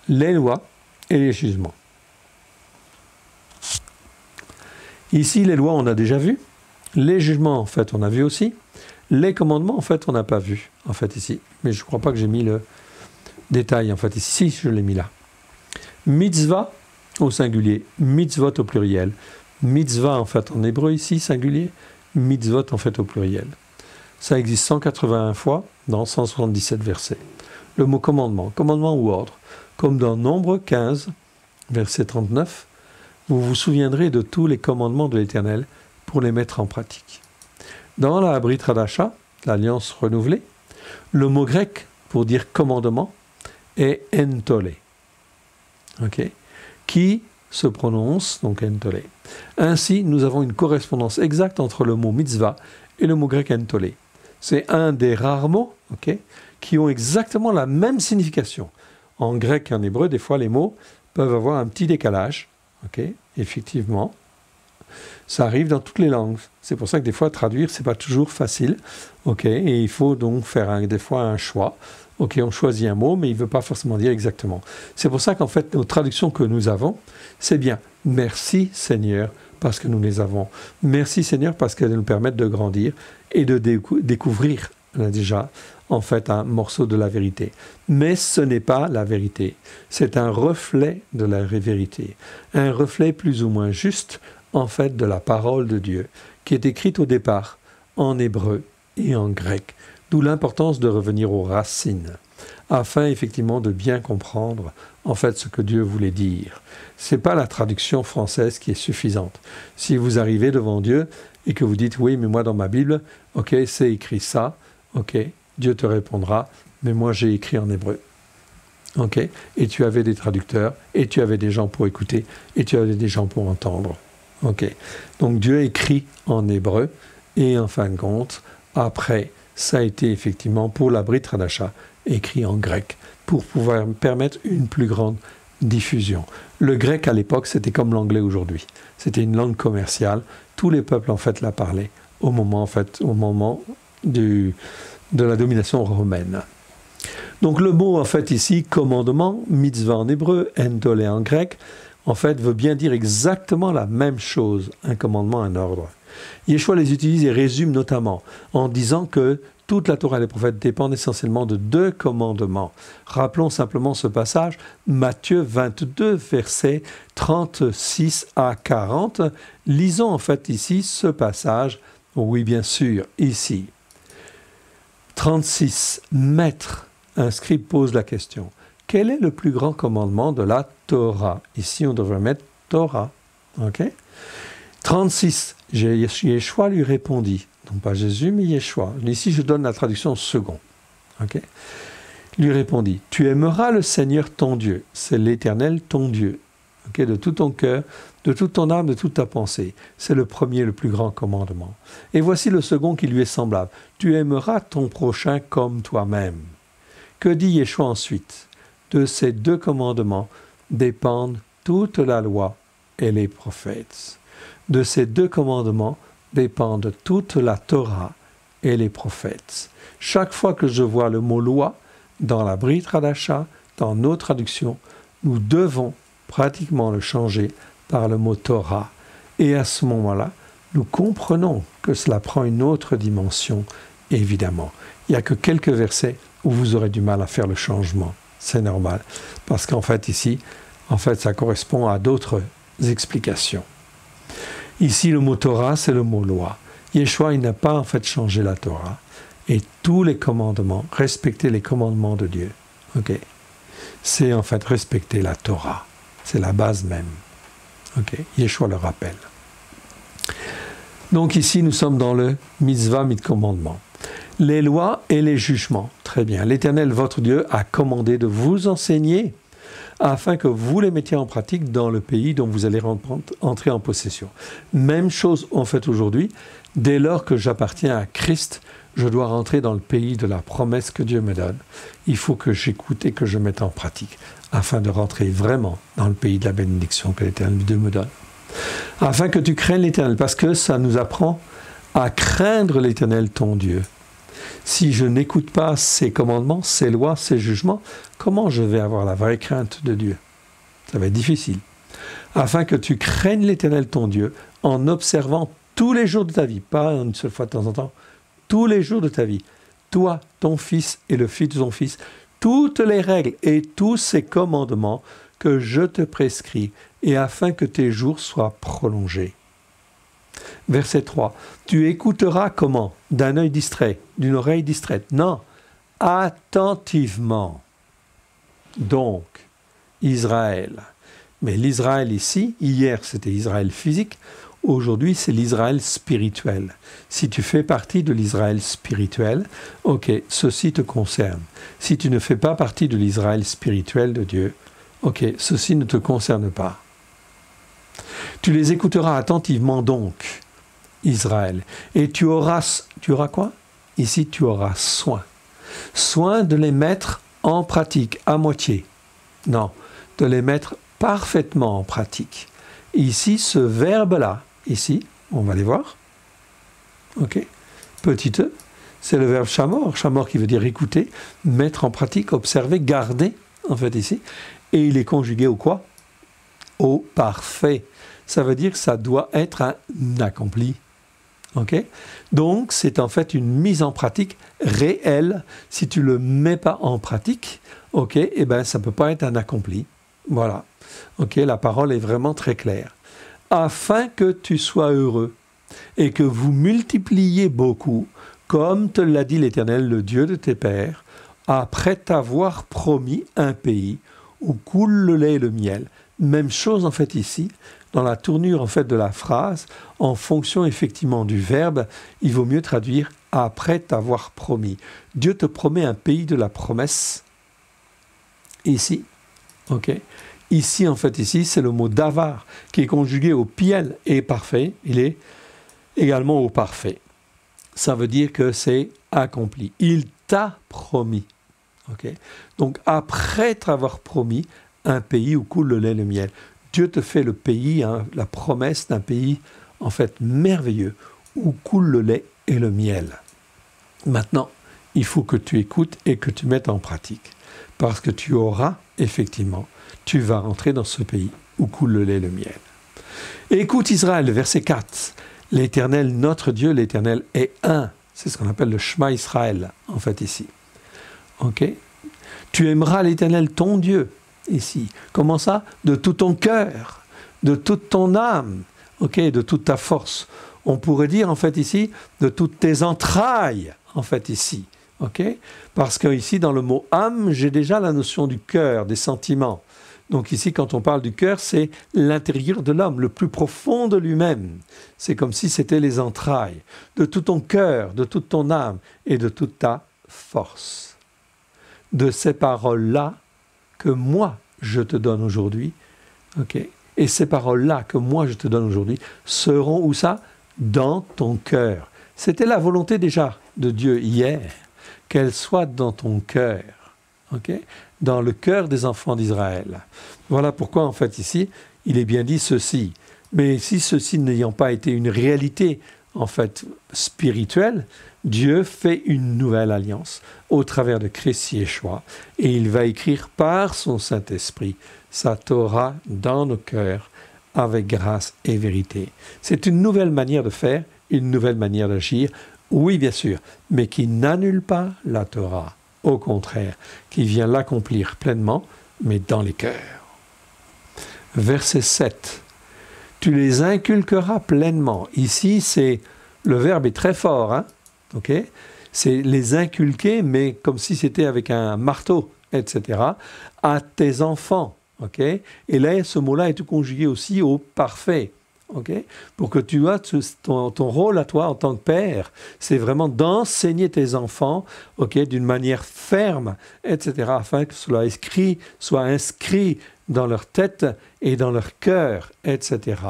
les lois et les jugements. Ici, les lois, on a déjà vu. Les jugements, en fait, on a vu aussi. Les commandements, en fait, on n'a pas vu, en fait, ici. Mais je ne crois pas que j'ai mis le détail, en fait, ici. Si, je l'ai mis là. Mitzvah, au singulier. Mitzvot, au pluriel. Mitzvah, en fait, en hébreu, ici, singulier. Mitzvot, en fait, au pluriel. Ça existe 181 fois dans 177 versets. Le mot commandement, commandement ou ordre. Comme dans Nombre 15, verset 39, vous vous souviendrez de tous les commandements de l'Éternel pour les mettre en pratique. Dans la Brit Hadasha, l'Alliance renouvelée, le mot grec pour dire commandement est entolé, qui se prononce donc entolé. Ainsi, nous avons une correspondance exacte entre le mot mitzvah et le mot grec entolé. C'est un des rares mots qui ont exactement la même signification. En grec et en hébreu, des fois, les mots peuvent avoir un petit décalage. Effectivement. Ça arrive dans toutes les langues. C'est pour ça que des fois, traduire, c'est pas toujours facile. Et il faut donc faire des fois un choix. On choisit un mot, mais il ne veut pas forcément dire exactement. C'est pour ça qu'en fait, nos traductions que nous avons, c'est bien Merci Seigneur parce que nous les avons. Merci Seigneur parce qu'elles nous permettent de grandir et de découvrir déjà en fait un morceau de la vérité. Mais ce n'est pas la vérité. C'est un reflet de la vérité. Un reflet plus ou moins juste en fait de la parole de Dieu qui est écrite au départ en hébreu et en grec. D'où l'importance de revenir aux racines afin effectivement de bien comprendre en fait ce que Dieu voulait dire. Ce n'est pas la traduction française qui est suffisante. Si vous arrivez devant Dieu et que vous dites « oui, mais moi dans ma Bible, ok, c'est écrit ça, ok, Dieu te répondra, mais moi j'ai écrit en hébreu. » Ok, et tu avais des traducteurs, et tu avais des gens pour écouter, et tu avais des gens pour entendre. Ok, donc Dieu écrit en hébreu, et en fin de compte, après, ça a été effectivement pour la Brit Hadasha, écrit en grec, pour pouvoir permettre une plus grande diffusion. Le grec à l'époque, c'était comme l'anglais aujourd'hui. C'était une langue commerciale. Tous les peuples en fait la parlaient au moment de la domination romaine. Donc le mot en fait ici, commandement, mitzvah en hébreu, endolé en grec, en fait veut bien dire exactement la même chose, un commandement, un ordre. Yeshua les utilise et résume notamment en disant que toute la Torah et les prophètes dépendent essentiellement de 2 commandements. Rappelons simplement ce passage, Matthieu 22, versets 36 à 40. Lisons en fait ici ce passage, oui bien sûr, ici. 36, Maître, un scribe pose la question. Quel est le plus grand commandement de la Torah? Ici on devrait mettre Torah. Ok? 36, Yeshua lui répondit. Non pas Jésus, mais Yeshua. Ici, je donne la traduction en second. Okay? Lui répondit, « Tu aimeras le Seigneur ton Dieu, c'est l'Éternel ton Dieu, okay? De tout ton cœur, de toute ton âme, de toute ta pensée. C'est le premier, le plus grand commandement. Et voici le second qui lui est semblable. Tu aimeras ton prochain comme toi-même. » Que dit Yeshua ensuite? De ces 2 commandements dépendent toute la loi et les prophètes. De ces 2 commandements dépendent toute la Torah et les prophètes. Chaque fois que je vois le mot loi dans la Brit Hadasha, dans nos traductions, nous devons pratiquement le changer par le mot Torah. Et à ce moment-là, nous comprenons que cela prend une autre dimension, évidemment. Il n'y a que quelques versets où vous aurez du mal à faire le changement. C'est normal. Parce qu'en fait, ici, ça correspond à d'autres explications. Ici, le mot Torah, c'est le mot loi. Yeshua, il n'a pas en fait changé la Torah. Et tous les commandements, respecter les commandements de Dieu, ok, c'est en fait respecter la Torah. C'est la base même. Ok, Yeshua le rappelle. Donc ici, nous sommes dans le mitzvah, commandement. Les lois et les jugements. Très bien. L'Éternel, votre Dieu, a commandé de vous enseigner afin que vous les mettiez en pratique dans le pays dont vous allez entrer en possession. Même chose en fait aujourd'hui, dès lors que j'appartiens à Christ, je dois rentrer dans le pays de la promesse que Dieu me donne. Il faut que j'écoute et que je mette en pratique, afin de rentrer vraiment dans le pays de la bénédiction que l'Éternel Dieu me donne. Afin que tu craignes l'Éternel, parce que ça nous apprend à craindre l'Éternel ton Dieu. Si je n'écoute pas ses commandements, ses lois, ses jugements, comment je vais avoir la vraie crainte de Dieu? Ça va être difficile. Afin que tu craignes l'Éternel ton Dieu en observant tous les jours de ta vie, pas une seule fois de temps en temps, tous les jours de ta vie, toi, ton fils et le fils de ton fils, toutes les règles et tous ces commandements que je te prescris, et afin que tes jours soient prolongés. Verset 3. Tu écouteras comment? D'un œil distrait, d'une oreille distraite. Non, attentivement. Donc, Israël. Mais l'Israël ici, hier c'était Israël physique, aujourd'hui c'est l'Israël spirituel. Si tu fais partie de l'Israël spirituel, ok, ceci te concerne. Si tu ne fais pas partie de l'Israël spirituel de Dieu, ok, ceci ne te concerne pas. Tu les écouteras attentivement donc, Israël. Et tu auras quoi? Ici, tu auras soin. Soin de les mettre en pratique, à moitié. Non, de les mettre parfaitement en pratique. Ici, ce verbe-là, ici, on va les voir. Ok? Petit e, c'est le verbe shamor. Shamor qui veut dire écouter, mettre en pratique, observer, garder, en fait, ici. Et il est conjugué au quoi? au parfait. Ça veut dire que ça doit être un accompli. Okay? Donc, c'est en fait une mise en pratique réelle. Si tu ne le mets pas en pratique, okay, eh ben, ça ne peut pas être un accompli. Voilà. Okay, la parole est vraiment très claire. Afin que tu sois heureux et que vous multipliez beaucoup, comme te l'a dit l'Éternel, le Dieu de tes pères, après t'avoir promis un pays où coule le lait et le miel. Même chose en fait ici, dans la tournure en fait de la phrase, en fonction effectivement du verbe, il vaut mieux traduire « après t'avoir promis ». Dieu te promet un pays de la promesse, ici, ok. Ici, en fait, ici, c'est le mot « davar » qui est conjugué au piel et parfait, il est également au parfait. Ça veut dire que c'est accompli. Il t'a promis. Okay? Donc, après t'avoir promis un pays où coule le lait et le miel, Dieu te fait le pays, hein, la promesse d'un pays, en fait, merveilleux, où coule le lait et le miel. Maintenant, il faut que tu écoutes et que tu mettes en pratique. Parce que tu auras, effectivement, tu vas rentrer dans ce pays où coule le lait et le miel. Écoute Israël, verset 4. L'Éternel, notre Dieu, l'Éternel est un. C'est ce qu'on appelle le Shema Israël, en fait, ici. Ok? Tu aimeras l'Éternel, ton Dieu, ici. Comment ça? De tout ton cœur, de toute ton âme, ok? De toute ta force. On pourrait dire, en fait, ici, de toutes tes entrailles, en fait, ici. Ok? Parce que ici, dans le mot âme, j'ai déjà la notion du cœur, des sentiments. Donc ici, quand on parle du cœur, c'est l'intérieur de l'homme, le plus profond de lui-même. C'est comme si c'était les entrailles. De tout ton cœur, de toute ton âme et de toute ta force. De ces paroles-là que moi, je te donne aujourd'hui, okay, et ces paroles-là que moi, je te donne aujourd'hui, seront où ça? Dans ton cœur. C'était la volonté déjà de Dieu hier, qu'elles soient dans ton cœur. Okay? Dans le cœur des enfants d'Israël. Voilà pourquoi, en fait, ici, il est bien dit ceci. Mais si ceci n'ayant pas été une réalité, en fait, spirituelle, Dieu fait une nouvelle alliance au travers de Christ Yeshua, et il va écrire par son Saint-Esprit sa Torah dans nos cœurs avec grâce et vérité. C'est une nouvelle manière de faire, une nouvelle manière d'agir, oui, bien sûr, mais qui n'annule pas la Torah. Au contraire, qui vient l'accomplir pleinement, mais dans les cœurs. Verset 7. Tu les inculqueras pleinement. Ici, le verbe est très fort, hein? Okay? C'est les inculquer, mais comme si c'était avec un marteau, etc., à tes enfants. Okay? Et là, ce mot-là est conjugué aussi au parfait. Okay? Pour que tu aies ton rôle à toi en tant que père, c'est vraiment d'enseigner tes enfants, okay, d'une manière ferme, etc., afin que cela soit inscrit dans leur tête et dans leur cœur, etc.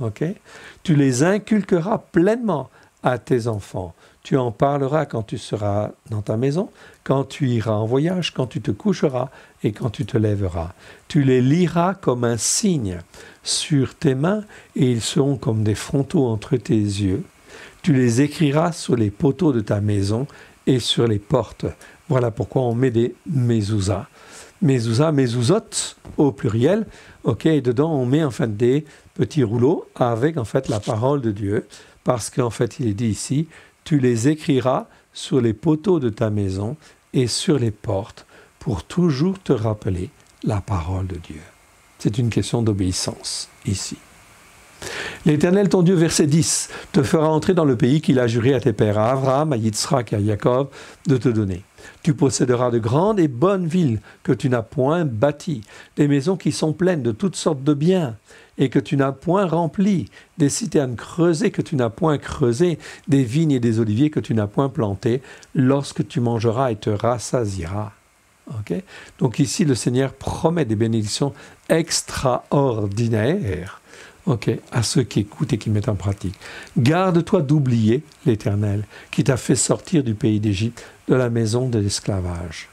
Okay? Tu les inculqueras pleinement à tes enfants. Tu en parleras quand tu seras dans ta maison, quand tu iras en voyage, quand tu te coucheras et quand tu te lèveras. Tu les liras comme un signe sur tes mains et ils seront comme des frontaux entre tes yeux. Tu les écriras sur les poteaux de ta maison et sur les portes. Voilà pourquoi on met des mezuzah. Mezuzah, mezuzot au pluriel. Ok, et dedans on met en fait des petits rouleaux avec en fait la parole de Dieu, parce qu'en fait il est dit ici, tu les écriras sur les poteaux de ta maison et sur les portes pour toujours te rappeler la parole de Dieu. C'est une question d'obéissance ici. L'Éternel, ton Dieu, verset 10, te fera entrer dans le pays qu'il a juré à tes pères, à Abraham, à Yitzhak et à Jacob, de te donner. Tu posséderas de grandes et bonnes villes que tu n'as point bâties, des maisons qui sont pleines de toutes sortes de biens et que tu n'as point remplies, des citernes creusées que tu n'as point creusées, des vignes et des oliviers que tu n'as point plantés, lorsque tu mangeras et te rassasieras. Okay? Donc ici, le Seigneur promet des bénédictions extraordinaires, okay, à ceux qui écoutent et qui mettent en pratique. Garde-toi d'oublier l'Éternel, qui t'a fait sortir du pays d'Égypte, de la maison de l'esclavage.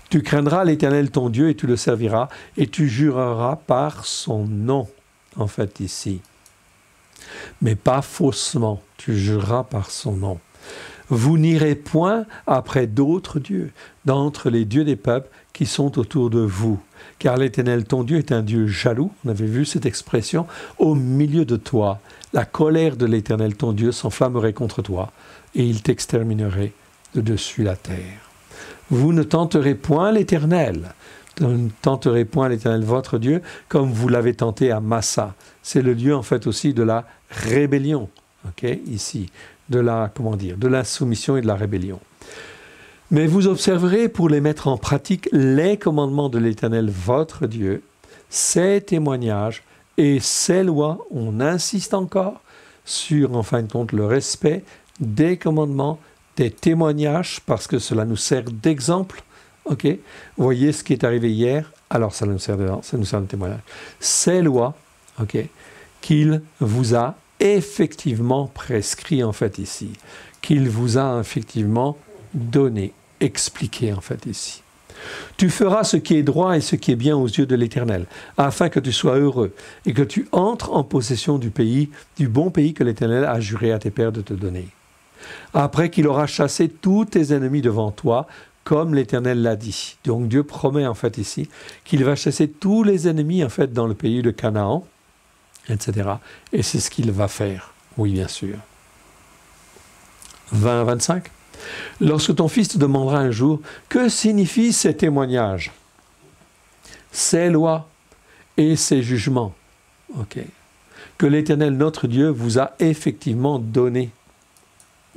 Tu craindras l'Éternel ton Dieu et tu le serviras, et tu jureras par son nom, en fait ici. Mais pas faussement, tu jureras par son nom. Vous n'irez point après d'autres dieux, d'entre les dieux des peuples qui sont autour de vous. Car l'Éternel, ton Dieu, est un Dieu jaloux, on avait vu cette expression, au milieu de toi. La colère de l'Éternel, ton Dieu, s'enflammerait contre toi, et il t'exterminerait de dessus la terre. Vous ne tenterez point l'Éternel. Vous ne tenterez point l'Éternel, votre Dieu, comme vous l'avez tenté à Massa. C'est le lieu, en fait, aussi de la rébellion, ici, de la soumission et de la rébellion. Mais vous observerez pour les mettre en pratique les commandements de l'Éternel, votre Dieu, ses témoignages et ses lois. On insiste encore sur, en fin de compte, le respect des commandements, des témoignages, parce que cela nous sert d'exemple. Vous voyez ce qui est arrivé hier, alors ça nous sert de témoignage. Ces lois, qu'il vous a effectivement prescrit, en fait, ici, qu'il vous a effectivement donné, expliqué, en fait, ici. Tu feras ce qui est droit et ce qui est bien aux yeux de l'Éternel, afin que tu sois heureux et que tu entres en possession du pays, du bon pays que l'Éternel a juré à tes pères de te donner. Après qu'il aura chassé tous tes ennemis devant toi, comme l'Éternel l'a dit. Donc Dieu promet, en fait, ici, qu'il va chasser tous les ennemis, en fait, dans le pays de Canaan, etc. Et c'est ce qu'il va faire. Oui, bien sûr. 20-25. Lorsque ton fils te demandera un jour, que signifient ces témoignages, ces lois et ces jugements, que l'Éternel, notre Dieu, vous a effectivement donné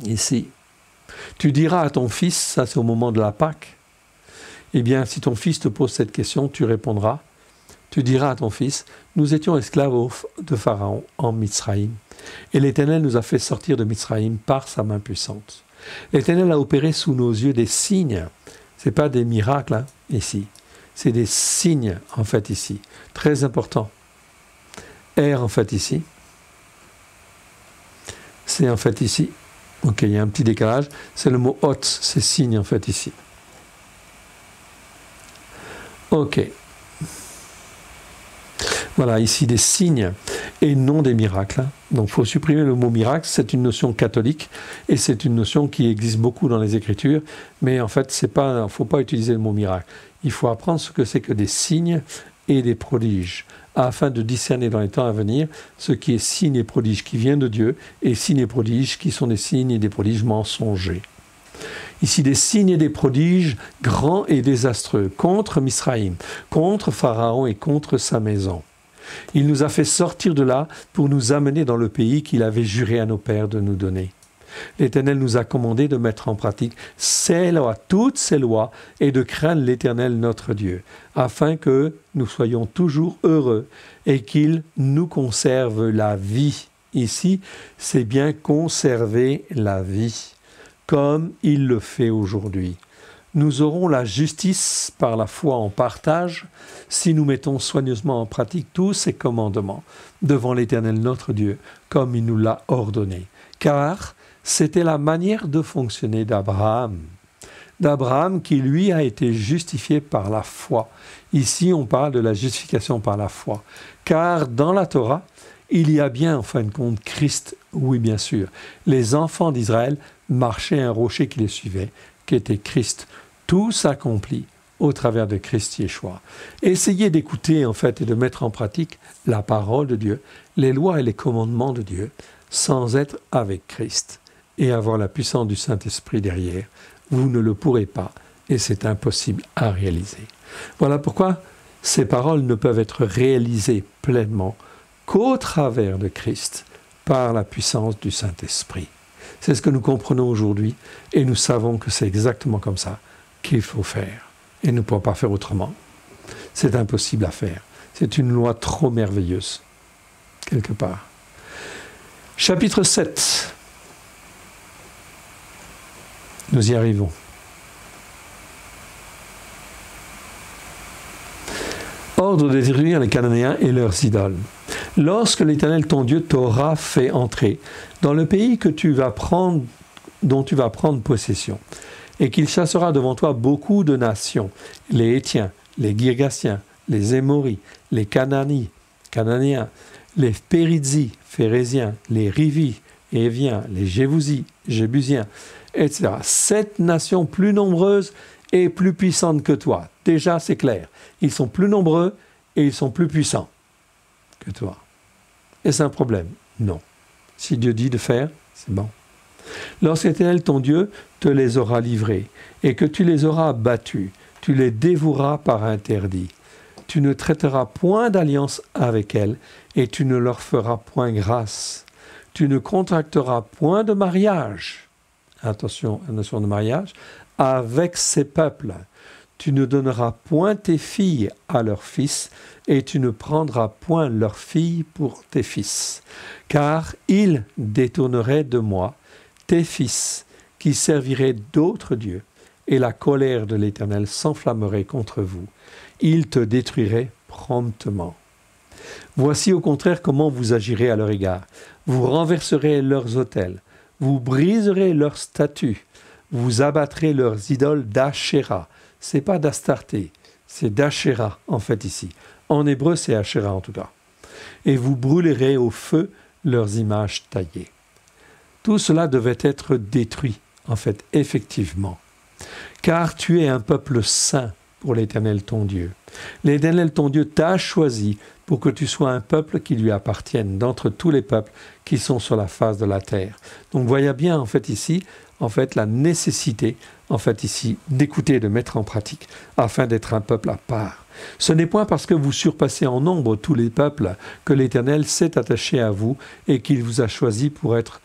ici. Tu diras à ton fils, ça c'est au moment de la Pâque, eh bien, si ton fils te pose cette question, tu répondras, tu diras à ton fils, nous étions esclaves de Pharaon en Mitsraïm, et l'Éternel nous a fait sortir de Mitsraïm par sa main puissante. L'Éternel a opéré sous nos yeux des signes, ce n'est pas des miracles ici, c'est des signes en fait ici, très important. R en fait ici, c'est en fait ici, il y a un petit décalage, c'est le mot hot, c'est signe en fait ici. Voilà, ici des signes et non des miracles. Donc il faut supprimer le mot miracle, c'est une notion catholique et c'est une notion qui existe beaucoup dans les Écritures, mais en fait, il ne faut pas utiliser le mot miracle. Il faut apprendre ce que c'est que des signes et des prodiges, afin de discerner dans les temps à venir ce qui est signe et prodige qui vient de Dieu et signes et prodiges qui sont des signes et des prodiges mensongers. Ici, des signes et des prodiges grands et désastreux contre Misraïm, contre Pharaon et contre sa maison. Il nous a fait sortir de là pour nous amener dans le pays qu'il avait juré à nos pères de nous donner. L'Éternel nous a commandé de mettre en pratique ces lois, toutes ces lois, et de craindre l'Éternel notre Dieu, afin que nous soyons toujours heureux et qu'il nous conserve la vie. Ici, c'est bien conserver la vie, comme il le fait aujourd'hui. Nous aurons la justice par la foi en partage si nous mettons soigneusement en pratique tous ces commandements devant l'Éternel notre Dieu, comme il nous l'a ordonné. Car c'était la manière de fonctionner d'Abraham. D'Abraham qui, lui, a été justifié par la foi. Ici, on parle de la justification par la foi. Car dans la Torah, il y a bien, en fin de compte, Christ, oui, bien sûr. Les enfants d'Israël marchaient un rocher qui les suivait, qui était Christ. Tout s'accomplit au travers de Christ Yeshua. Essayez d'écouter, en fait, et de mettre en pratique la parole de Dieu, les lois et les commandements de Dieu, sans être avec Christ et avoir la puissance du Saint-Esprit derrière. Vous ne le pourrez pas et c'est impossible à réaliser. Voilà pourquoi ces paroles ne peuvent être réalisées pleinement qu'au travers de Christ, par la puissance du Saint-Esprit. C'est ce que nous comprenons aujourd'hui et nous savons que c'est exactement comme ça qu'il faut faire. Et nous ne pouvons pas faire autrement. C'est impossible à faire. C'est une loi trop merveilleuse, quelque part. Chapitre 7. Nous y arrivons. Ordre de détruire les Cananéens et leurs idoles. Lorsque l'Éternel ton Dieu t'aura fait entrer dans le pays dont tu vas prendre possession, et qu'il chassera devant toi beaucoup de nations, les Hétiens, les Girgasiens, les Émoris, les Cananéens, les Périzzi, Phérésiens, les Rivis, Éviens, les Jébusiens, etc. 7 nations plus nombreuses et plus puissantes que toi. Déjà, c'est clair. Ils sont plus nombreux et ils sont plus puissants que toi. Est-ce un problème? Non. Si Dieu dit de faire, c'est bon. Lorsque l'Éternel, ton Dieu, te les aura livrés et que tu les auras battus, tu les dévoueras par interdit. Tu ne traiteras point d'alliance avec elles et tu ne leur feras point grâce. Tu ne contracteras point de mariage. Attention, la notion de mariage, avec ces peuples. Tu ne donneras point tes filles à leurs fils, et tu ne prendras point leurs filles pour tes fils. Car ils détourneraient de moi tes fils, qui serviraient d'autres dieux, et la colère de l'Éternel s'enflammerait contre vous. Ils te détruiraient promptement. Voici au contraire comment vous agirez à leur égard. Vous renverserez leurs autels, vous briserez leurs statues, vous abattrez leurs idoles d'Achéra. C'est pas d'Astarté, c'est d'Achéra en fait ici. En hébreu, c'est Achéra en tout cas. Et vous brûlerez au feu leurs images taillées. Tout cela devait être détruit, en fait, effectivement. Car tu es un peuple saint pour l'Éternel ton Dieu. L'Éternel ton Dieu t'a choisi pour que tu sois un peuple qui lui appartienne d'entre tous les peuples qui sont sur la face de la terre. Donc voyez bien en fait ici, la nécessité en fait ici d'écouter, de mettre en pratique afin d'être un peuple à part. Ce n'est point parce que vous surpassez en nombre tous les peuples que l'Éternel s'est attaché à vous et qu'il vous a choisi pour être,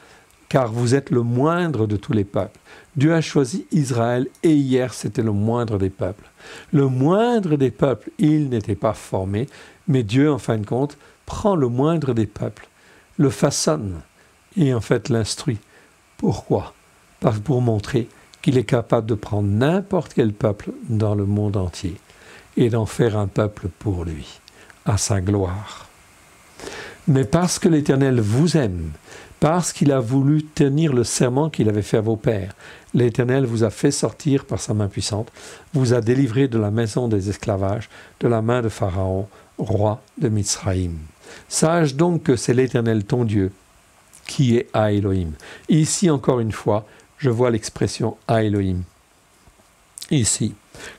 car vous êtes le moindre de tous les peuples. Dieu a choisi Israël et hier c'était le moindre des peuples. Le moindre des peuples, il n'était pas formé, mais Dieu en fin de compte prend le moindre des peuples, le façonne et en fait l'instruit. Pourquoi? Pour montrer qu'il est capable de prendre n'importe quel peuple dans le monde entier et d'en faire un peuple pour lui, à sa gloire. Mais parce que l'Éternel vous aime, parce qu'il a voulu tenir le serment qu'il avait fait à vos pères, l'Éternel vous a fait sortir par sa main puissante, vous a délivré de la maison des esclavages, de la main de Pharaon, roi de Mitsraïm. Sache donc que c'est l'Éternel ton Dieu qui est à Elohim. Ici encore une fois, je vois l'expression à Elohim. Ici,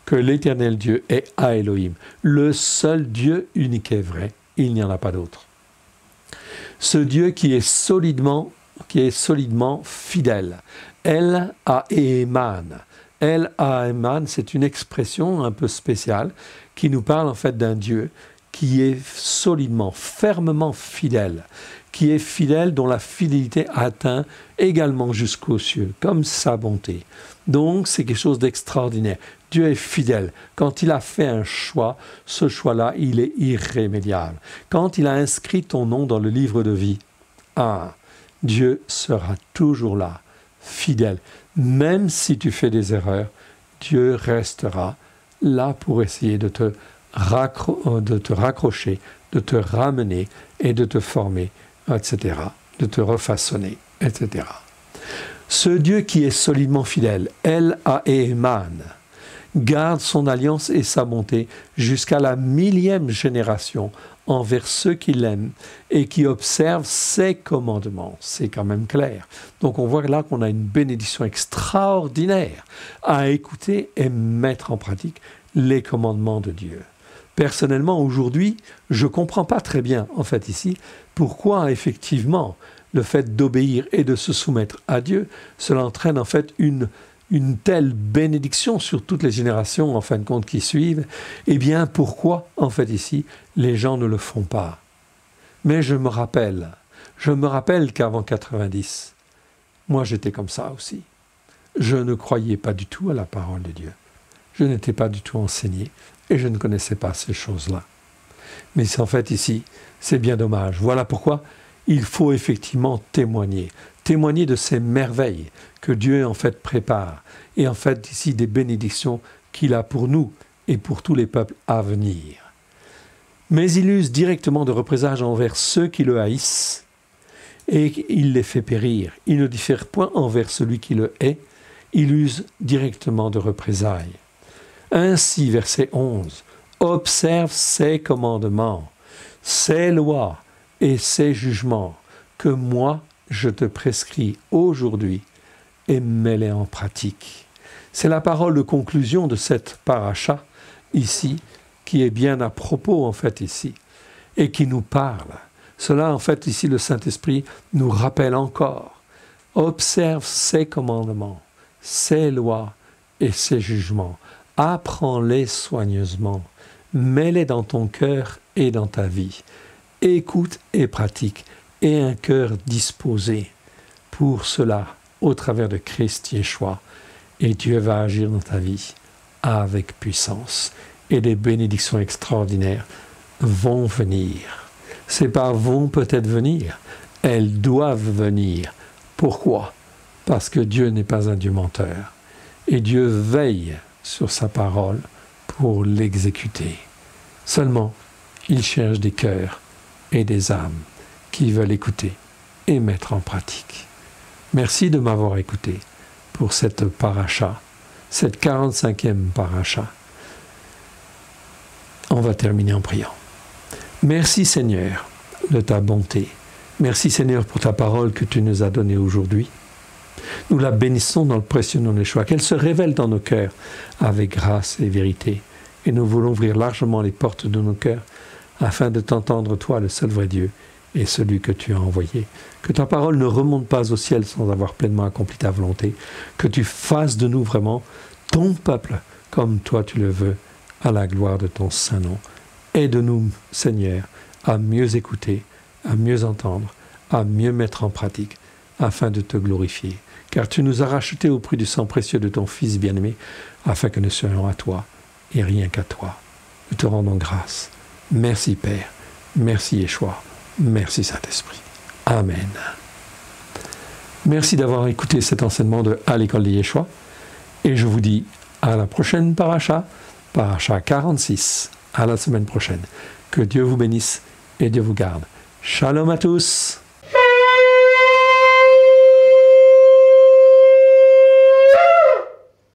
que l'Éternel Dieu est à Elohim, le seul Dieu unique et vrai, il n'y en a pas d'autre. Ce Dieu qui est solidement fidèle. El Haeman. El Haeman, c'est une expression un peu spéciale qui nous parle en fait d'un Dieu qui est solidement, fermement fidèle, qui est fidèle, dont la fidélité atteint également jusqu'aux cieux, comme sa bonté. Donc, c'est quelque chose d'extraordinaire. Dieu est fidèle. Quand il a fait un choix, ce choix-là, il est irrémédiable. Quand il a inscrit ton nom dans le livre de vie, Dieu sera toujours là, fidèle. Même si tu fais des erreurs, Dieu restera là pour essayer de te raccrocher, de te ramener et de te former, etc., de te refaçonner, etc. Ce Dieu qui est solidement fidèle, El Haeman, garde son alliance et sa bonté jusqu'à la 1000e génération envers ceux qui l'aiment et qui observent ses commandements. C'est quand même clair. Donc on voit là qu'on a une bénédiction extraordinaire à écouter et mettre en pratique les commandements de Dieu. Personnellement, aujourd'hui, je ne comprends pas très bien, en fait, ici, pourquoi, effectivement, le fait d'obéir et de se soumettre à Dieu, cela entraîne, en fait, une telle bénédiction sur toutes les générations, en fin de compte, qui suivent. Eh bien, pourquoi, en fait, ici, les gens ne le font pas? Mais je me rappelle qu'avant 90, moi, j'étais comme ça aussi. Je ne croyais pas du tout à la parole de Dieu. Je n'étais pas du tout enseigné. Et je ne connaissais pas ces choses-là. Mais en fait ici, c'est bien dommage. Voilà pourquoi il faut effectivement témoigner de ces merveilles que Dieu en fait prépare. Et en fait ici des bénédictions qu'il a pour nous et pour tous les peuples à venir. Mais il use directement de représailles envers ceux qui le haïssent et il les fait périr. Il ne diffère point envers celui qui le hait, il use directement de représailles. Ainsi, verset 11, « Observe ses commandements, ses lois et ses jugements, que moi je te prescris aujourd'hui et mets-les en pratique. C'est la parole de conclusion de cette paracha ici, qui est bien à propos en fait ici, et qui nous parle. Cela en fait ici le Saint-Esprit nous rappelle encore. Observe ses commandements, ses lois et ses jugements. Apprends-les soigneusement. Mets-les dans ton cœur et dans ta vie. Écoute et pratique, et un cœur disposé pour cela au travers de Christ Yeshua. Et Dieu va agir dans ta vie avec puissance. Et des bénédictions extraordinaires vont venir. Ces pas vont peut-être venir, elles doivent venir. Pourquoi? Parce que Dieu n'est pas un Dieu menteur. Et Dieu veille sur sa parole pour l'exécuter. Seulement, il cherche des cœurs et des âmes qui veulent écouter et mettre en pratique. Merci de m'avoir écouté pour cette paracha, cette 45e paracha. On va terminer en priant. Merci Seigneur de ta bonté. Merci Seigneur pour ta parole que tu nous as donnée aujourd'hui. Nous la bénissons dans le précieux nom de Yeshua, qu'elle se révèle dans nos cœurs avec grâce et vérité. Et nous voulons ouvrir largement les portes de nos cœurs afin de t'entendre, toi, le seul vrai Dieu et celui que tu as envoyé. Que ta parole ne remonte pas au ciel sans avoir pleinement accompli ta volonté. Que tu fasses de nous vraiment ton peuple comme toi tu le veux, à la gloire de ton saint nom. Aide-nous, Seigneur, à mieux écouter, à mieux entendre, à mieux mettre en pratique, afin de te glorifier. Car tu nous as rachetés au prix du sang précieux de ton Fils bien-aimé, afin que nous soyons à toi, et rien qu'à toi. Nous te rendons grâce. Merci Père, merci Yeshua, merci Saint-Esprit. Amen. Merci d'avoir écouté cet enseignement de À l'école de Yeshua, et je vous dis à la prochaine paracha, paracha 46, à la semaine prochaine. Que Dieu vous bénisse et Dieu vous garde. Shalom à tous.